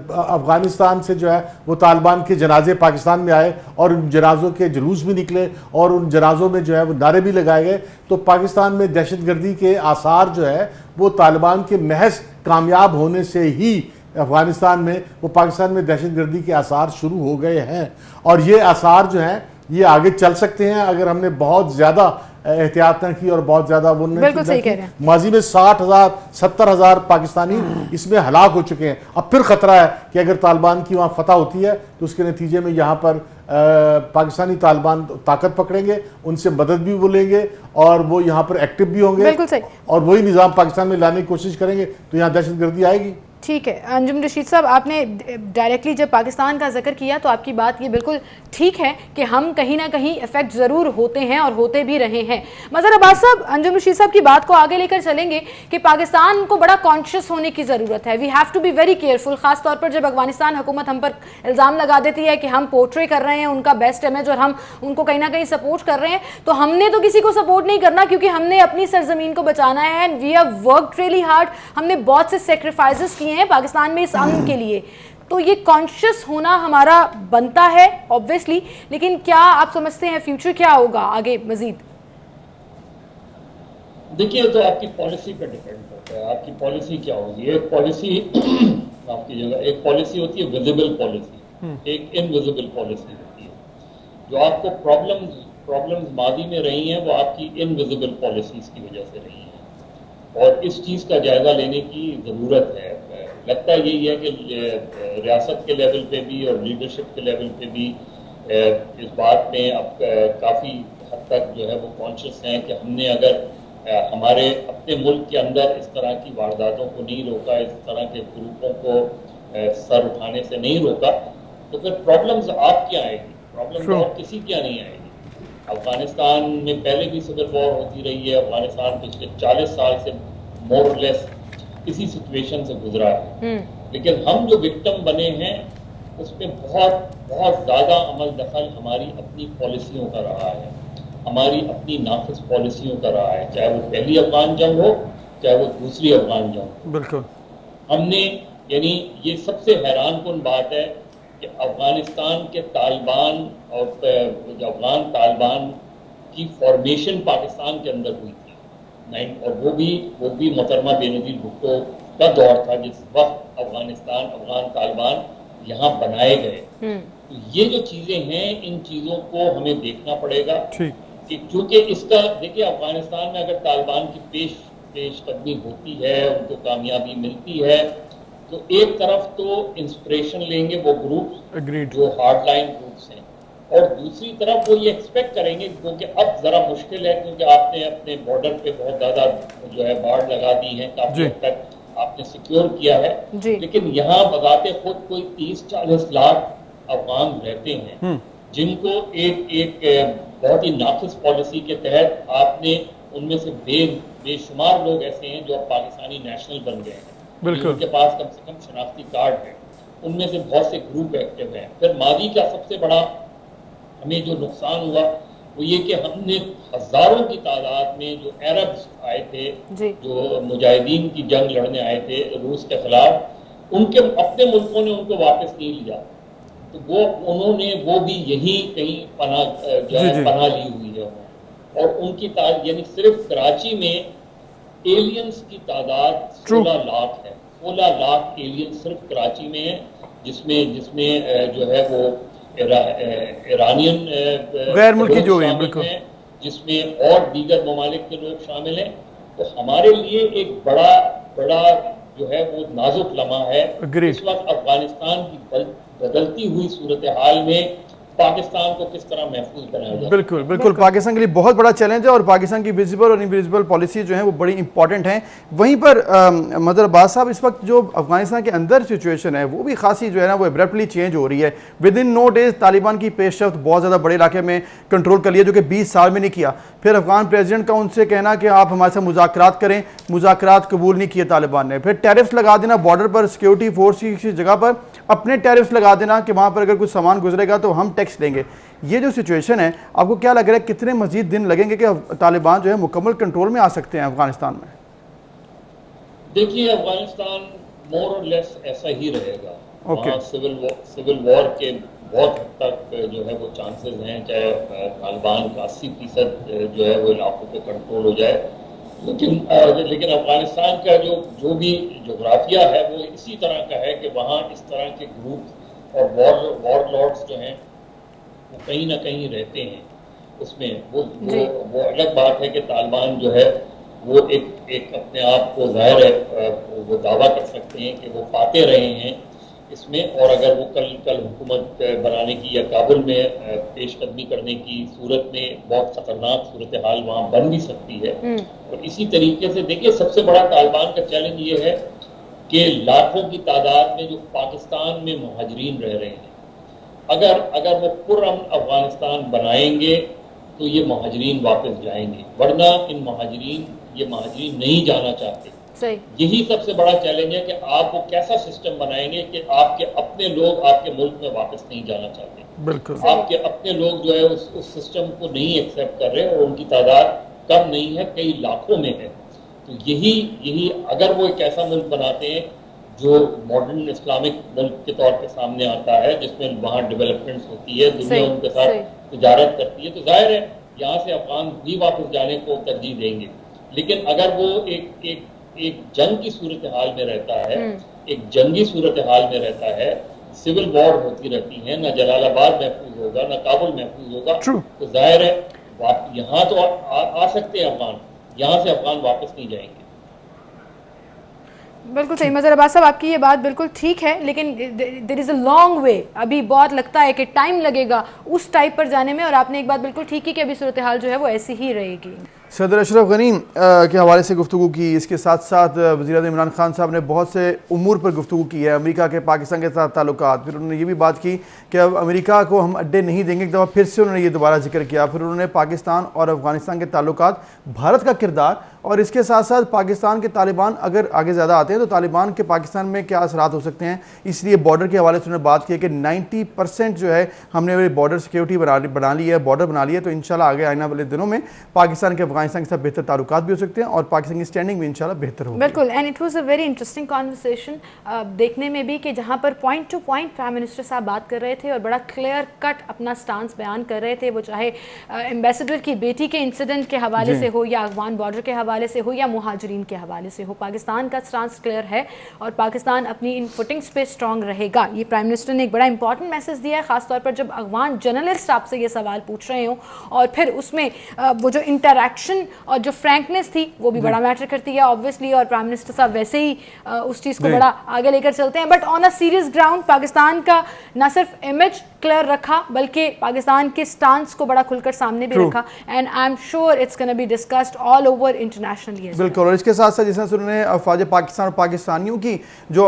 अफ़गानिस्तान से जो है वो तालिबान के जनाजे पाकिस्तान में आए और उन जनाज़ों के जुलूस भी निकले और उन जनाज़ों में जो है वो नारे भी लगाए गए। तो पाकिस्तान में दहशतगर्दी के आसार जो है वो तालिबान के महज कामयाब होने से ही अफ़गानिस्तान में वो पाकिस्तान में दहशतगर्दी के आसार शुरू हो गए हैं, और ये आसार जो हैं ये आगे चल सकते हैं अगर हमने बहुत ज़्यादा एहतियात न की और बहुत ज़्यादा वो माजी में 60,000 70,000 पाकिस्तानी इसमें हलाक हो चुके हैं। अब फिर ख़तरा है कि अगर तालिबान की वहाँ फतह होती है तो उसके नतीजे में यहाँ पर पाकिस्तानी तालिबान ताकत पकड़ेंगे, उनसे मदद भी वो लेंगे और वो यहाँ पर एक्टिव भी होंगे और वही निज़ाम पाकिस्तान में लाने की कोशिश करेंगे, तो यहाँ दहशतगर्दी आएगी।
ठीक है अंजुम रशीद साहब, आपने डायरेक्टली जब पाकिस्तान का जिक्र किया तो आपकी बात ये बिल्कुल ठीक है कि हम कहीं ना कहीं इफेक्ट ज़रूर होते हैं और होते भी रहे हैं। मज़हर अब्बास साहब, अंजुम रशीद साहब की बात को आगे लेकर चलेंगे कि पाकिस्तान को बड़ा कॉन्शियस होने की ज़रूरत है। We have to be very careful, ख़ास तौर पर जब अफगानिस्तान हुकूमत हम पर इल्ज़ाम लगा देती है कि हम पोर्ट्रे कर रहे हैं उनका बेस्ट इमेज और हम उनको कहीं ना कहीं सपोर्ट कर रहे हैं, तो हमने तो किसी को सपोर्ट नहीं करना क्योंकि हमने अपनी सरजमीन को बचाना है and we have worked really hard. हमने बहुत से सेक्रीफाइसेस किए हैं पाकिस्तान में इस अमन के लिए, तो ये कॉन्शियस होना हमारा बनता है ऑब्वियसली, लेकिन क्या आप समझते हैं फ्यूचर क्या होगा आगे मजीद?
देखिए, तो आपकी पॉलिसी पर डिपेंड करता है, आपकी पॉलिसी क्या होगी। एक पॉलिसी आपकी जगह एक पॉलिसी होती है विजिबल पॉलिसी, एक इनविजिबल पॉलिसी होती है। जो आपको प्रॉब्लम्स मादी में रही हैं वो आपकी इनविजिबल पॉलिसीज की वजह से रही हैं, और इस चीज़ का जायजा लेने की ज़रूरत है। लगता यही है कि रियासत के लेवल पे भी और लीडरशिप के लेवल पे भी इस बात में अब काफ़ी हद तक जो है वो कॉन्शियस हैं कि हमने अगर हमारे अपने मुल्क के अंदर इस तरह की वारदातों को नहीं रोका, इस तरह के ग्रुपों को सर उठाने से नहीं रोका, तो फिर प्रॉब्लम्स आप क्या आएगी, प्रॉब्लम्स और किसी क्या नहीं आएगी। अफगानिस्तान में पहले भी सिविल वॉर होती रही है, अफगानिस्तान पिछले 40 साल से मोर और लेस इसी सिचुएशन से गुजरा है, लेकिन हम जो विक्टिम बने हैं उसमें बहुत बहुत ज़्यादा अमल दखल हमारी अपनी पॉलिसियों का रहा है। हमारी अपनी नाफिज पॉलिसियों का रहा है, चाहे वो पहली अफगान जंग हो चाहे वो दूसरी अफगान जंग हो।
बिल्कुल
हमने यानी ये सबसे हैरानकुन बात है कि अफगानिस्तान के तालिबान और जो अफगान तालिबान की फॉर्मेशन पाकिस्तान के अंदर हुई थी, और वो भी मोहतरमा बेनज़ीर भुट्टो का दौर था जिस वक्त अफगान तालिबान यहाँ बनाए गए। तो ये जो चीज़ें हैं, इन चीज़ों को हमें देखना पड़ेगा
ठीक
कि चूंकि इसका देखिए, अफगानिस्तान में अगर तालिबान की पेशकदमी होती है, उनको कामयाबी मिलती है, तो एक तरफ तो इंस्पिरेशन लेंगे वो ग्रुप्स
एग्रीड
जो हार्डलाइन ग्रुप्स हैं, और दूसरी तरफ वो ये एक्सपेक्ट करेंगे, क्योंकि अब ज़रा मुश्किल है क्योंकि आपने अपने बॉर्डर पे बहुत ज़्यादा जो है बाढ़ लगा दी है, काफ़ी हद तक आपने सिक्योर किया है, लेकिन यहाँ बजाते खुद कोई 30-40 लाख अफगान रहते हैं जिनको एक बहुत ही नाफिज पॉलिसी के तहत आपने उनमें से बेशुमार लोग ऐसे हैं जो अब पाकिस्तानी नेशनल बन गए हैं, उनके पास कम से कम शनाख्ती कार्ड है, उनमें से बहुत से ग्रुप एक्टिव हैं। फिर मादी का सबसे बड़ा हमें जो नुकसान हुआ वो ये कि हमने हजारों की तादाद में जो अरब्स आए थे, जो मुजाहिदीन की जंग लड़ने आए थे रूस के खिलाफ, उनके अपने मुल्कों ने उनको वापस नहीं लिया, तो वो भी यही कहीं पनाह ली हुई है, और उनकी यानी सिर्फ कराची में एलियंस की तादाद 16 लाख है, 16 लाख एलियन सिर्फ कराची में है, जिसमें जो है वो ईरानियन
गैर मुल्की जो है बिल्कुल,
जिसमें और दीगर ममालिक के लोग शामिल हैं। तो हमारे लिए एक बड़ा जो है वो नाजुक लम्हा है इस वक्त अफगानिस्तान की बदलती हुई सूरत हाल में पाकिस्तान को किस तरह महफूज बनाया जाए।
बिल्कुल पाकिस्तान के लिए बहुत बड़ा चैलेंज है और पाकिस्तान की विजिबल और इनविजिबल पॉलिसी जो है वो बड़ी इंपॉर्टेंट हैं। वहीं पर मदर अब्बास साहब, इस वक्त जो अफगानिस्तान के अंदर सिचुएशन है वो भी खासी जो है ना वो एब्रप्टली चेंज हो रही है। Within no days Taliban की पेशरफ्त बहुत ज़्यादा बड़े इलाके में कंट्रोल कर लिया जो कि 20 साल में नहीं किया। फिर अफगान प्रेसिडेंट का उनसे कहना कि आप हमारे साथ मुज़ाकरात करें, मुज़ाकरात कबूल नहीं किए तालिबान ने। फिर टैरिफ्स लगा देना बॉर्डर पर, सिक्योरिटी फोर्स की किसी जगह पर अपने टैरिफ्स लगा देना कि वहाँ पर अगर कुछ सामान गुजरेगा तो हम टैक्स देंगे। ये जो सिचुएशन है, आपको क्या लग रहा है कितने मजीद दिन लगेंगे कि तालिबान जो है मुकम्मल कंट्रोल में आ सकते हैं अफगानिस्तान में?
देखिए, अफगानिस्तान मोर और लेस ऐसा ही रहेगा। वहाँ सिविल वॉर के बहुत हद तक जो है वो चांसेस हैं, चाहे तालिबान का 80% जो है वो इलाकों पे कंट्रोल हो जाए, लेकिन अफगानिस्तान का जो भी जोग्राफिया है वो इसी तरह का है कि वहाँ इस तरह के ग्रुप और वॉर लॉर्ड्स जो हैं वो कहीं ना कहीं रहते हैं। उसमें वो अलग बात है कि तालिबान जो है वो एक अपने आप को जाहिर है वो दावा कर सकते हैं कि वो फाते रहे हैं इसमें, और अगर वो कल हुकूमत बनाने की या काबुल में पेशकदमी करने की सूरत में बहुत खतरनाक सूरत हाल वहाँ बन भी सकती है। और इसी तरीके से देखिए, सबसे बड़ा तालिबान का चैलेंज ये है कि लाखों की तादाद में जो पाकिस्तान में मुहाजिरीन रह रहे हैं, अगर वो पुरअमन अफगानिस्तान बनाएंगे तो ये मुहाजिरीन वापस जाएंगे, वरना ये महाजरीन नहीं जाना चाहते। यही सबसे बड़ा चैलेंज है कि आप वो कैसा सिस्टम बनाएंगे कि आपके अपने लोग आपके मुल्क में वापस नहीं जाना चाहते।
बिल्कुल,
आपके अपने लोग जो है उस सिस्टम को नहीं एक्सेप्ट कर रहे और उनकी तादाद कम नहीं है, कई लाखों में है। तो यही अगर वो एक ऐसा मुल्क बनाते हैं जो मॉडर्न इस्लामिक मुल्क के तौर पे सामने आता है, जिसमें वहाँ डेवलपमेंट्स होती है, दुनिया उनके साथ तिजारत करती है, तो जाहिर है यहाँ से अफगान भी वापस जाने को तरजीह देंगे। लेकिन अगर वो एक जंग की सूरत हाल में रहता है, एक जंगी सूरत हाल में रहता है, सिविल वॉर होती रहती है, ना जलालाबाद महफूज होगा ना काबुल महफूज होगा, तो जाहिर है यहाँ तो आ सकते हैं अफगान, यहाँ से अफगान वापस नहीं जाएंगे।
बिल्कुल सही मज़र अब्बास साहब, आपकी ये बात बिल्कुल ठीक है, लेकिन there is a long way, अभी बहुत लगता है कि टाइम लगेगा उस टाइप पर जाने में। और आपने एक बात बिल्कुल ठीक की कि अभी सूरत हाल जो है वो ऐसी ही रहेगी।
सदर अशरफ गनी के हवाले से गुफ्तगू की, इसके साथ साथ वज़ीर-ए-आज़म इमरान खान साहब ने बहुत से उमूर पर गुफ्तगू की है, अमेरिका के पाकिस्तान के साथ ताल्लुकात। फिर उन्होंने ये भी बात की कि अब अमेरिका को हम अड्डे नहीं देंगे, एक दफ़ा फिर से उन्होंने ये दोबारा जिक्र किया। फिर उन्होंने पाकिस्तान और अफगानिस्तान के ताल्लुकात, भारत का किरदार और इसके साथ साथ पाकिस्तान के तालिबान अगर आगे ज़्यादा आते हैं तो तालिबान के पाकिस्तान में क्या असरात हो सकते हैं, इसलिए बॉर्डर के हवाले से उन्होंने बात की कि 90% जो है हमने बॉर्डर सिक्योरिटी बना ली है, बॉर्डर बना ली है, तो इंशाल्लाह आगे आने वाले दिनों में पाकिस्तान के अफगानिस्तान के साथ बेहतर ताल्लुकात भी हो सकते हैं और पाकिस्तान की स्टैंडिंग भी इंशाल्लाह बेहतर होगी।
बिल्कुल, and it was a very interesting conversation देखने में भी कि जहाँ पर point two point prime minister साहब बात कर रहे थे और बड़ा क्लियर कट अपना स्टांस बयान कर रहे थे, वो चाहे एम्बेसडर की बेटी के इंसिडेंट के हवाले से हो या अफगान बॉर्डर के हवाले से हो या मुहाजिरीन के हवाले से हो। पाकिस्तान का स्टांस क्लियर है और पाकिस्तान अपनी इन फुटिंग्स पे स्ट्रांग रहेगा। ये प्राइम मिनिस्टर ने एक बड़ा इंपॉर्टेंट मैसेज दिया है, खासतौर पर जब अफगान जर्नलिस्ट आपसे ये सवाल पूछ रहे हो और फिर उसमें वो जो इंटरेक्शन और जो फ्रैंकनेस थी वो भी बड़ा मैटर करती है ऑब्वियसली, और प्राइम मिनिस्टर साहब वैसे ही उस चीज़ को बड़ा आगे लेकर चलते हैं। But on a serious ground Pakistan का न सिर्फ इमेज क्लियर रखा बल्कि पाकिस्तान के स्टांस को बड़ा खुलकर सामने भी रखा, and I am sure it's gonna be discussed all over internationally.
बिल्कुल, और इसके साथ साथ जिस तरह उन्होंने अफवाज पाकिस्तान और पाकिस्तानियों की जो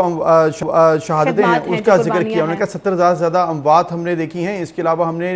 शहादतें हैं उसका जिक्र किया, उन्होंने कहा 70,000 से ज़्यादा अमवात हमने देखी हैं, इसके अलावा हमने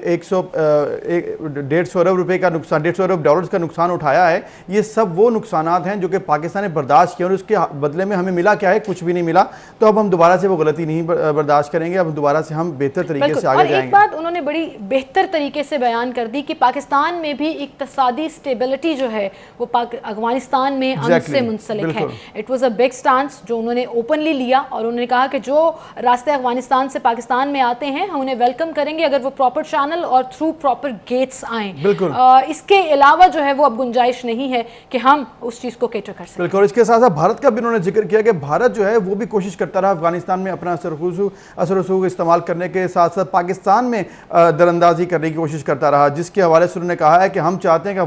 150 अरब रुपए का नुकसान, 150 अरब डॉलर्स का नुकसान उठाया है। ये सब वो नुकसानात हैं जो कि पाकिस्तान ने बर्दाश्त किया और उसके बदले में हमें मिला क्या है, कुछ भी नहीं मिला। तो अब हम दोबारा से वो गलती नहीं बर्दाश्त करेंगे, अब दोबारा से हम बेहतर तरीके से आगे जाएंगे।
एक बात उन्होंने बड़ी बेहतर तरीके से बयान कर दी कि पाकिस्तान में भी इक्तिसादी स्टेबिलिटी जो है वो अफगानिस्तान में अमन से मुंसलिक है। It was a big stance जो उन्होंने ओपनली लिया और उन्होंने कहा कि जो रास्ते अफगानिस्तान से पाकिस्तान में आते हैं हम उन्हें वेलकम करेंगे अगर वो प्रॉपर चैनल और थ्रू प्रॉपर गेट्स आएँ।
बिल्कुल,
इसके अलावा जो है वो अब गुंजाइश नहीं है कि हम उस चीज़ को कैटर कर सकें।
बिल्कुल, इसके साथ साथ भारत का भी उन्होंने जिक्र किया कि भारत जो है वो भी कोशिश करता रहा अफगानिस्तान में अपना असर रसूख इस्तेमाल करने के साथ साथ पाकिस्तान में दरअंदाजी करने की कोशिश करता रहा, जिसके हवाले से उन्होंने कहा है कि हम चाहते हैं कि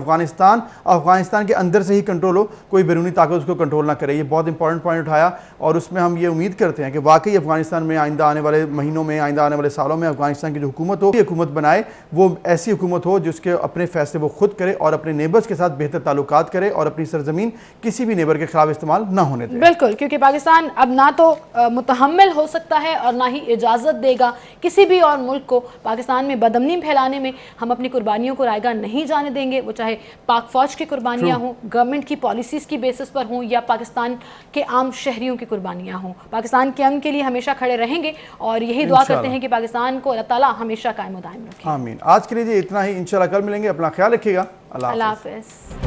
अफगानिस्तान के अंदर से ही कंट्रोल हो, कोई बैरूनी ताकत उसको कंट्रोल ना करे। ये बहुत इंपॉर्टेंट पॉइंट उठाया और उसमें हम ये उम्मीद करते हैं कि वाकई अफगानिस्तान में आइंदा आने वाले महीनों में, आइंदा आने वाले सालों में अफगानिस्तान की जो हुकूमत हो, हुकूमत बनाए वो ऐसी हुकूमत हो जिसके अपने फैसले वो खुद करे और अपने नेबर्स के साथ बेहतर ताल्लुकात करे और अपनी सरजमीन किसी भी नेबर के खिलाफ इस्तेमाल ना होने दे।
बिल्कुल, क्योंकि पाकिस्तान अब ना तो मुतहम्मिल हो सकता है और ना ही इजाज़त देगा किसी भी और मुल्क को पाकिस्तान में बदअमनी फैलाने में। हम अपनी कुर्बानियों को रायगा नहीं जाने देंगे, वो चाहे पाक फौज की कुर्बानियाँ हों, गवर्नमेंट की पॉलिसीज़ की बेसिस पर हों या पाकिस्तान के आम शहरियों की कुर्बानियाँ हों। पाकिस्तान के अमन के लिए हमेशा खड़े रहेंगे और यही दुआ करते हैं कि पाकिस्तान को अल्लाह ताला हमेशा कायम दायम रखे।
आमीन। आज के लिए इतना ही, इंशाल्लाह कल मिलेंगे। अपना ख्याल रखिएगा। अल्लाह हाफ़िज़।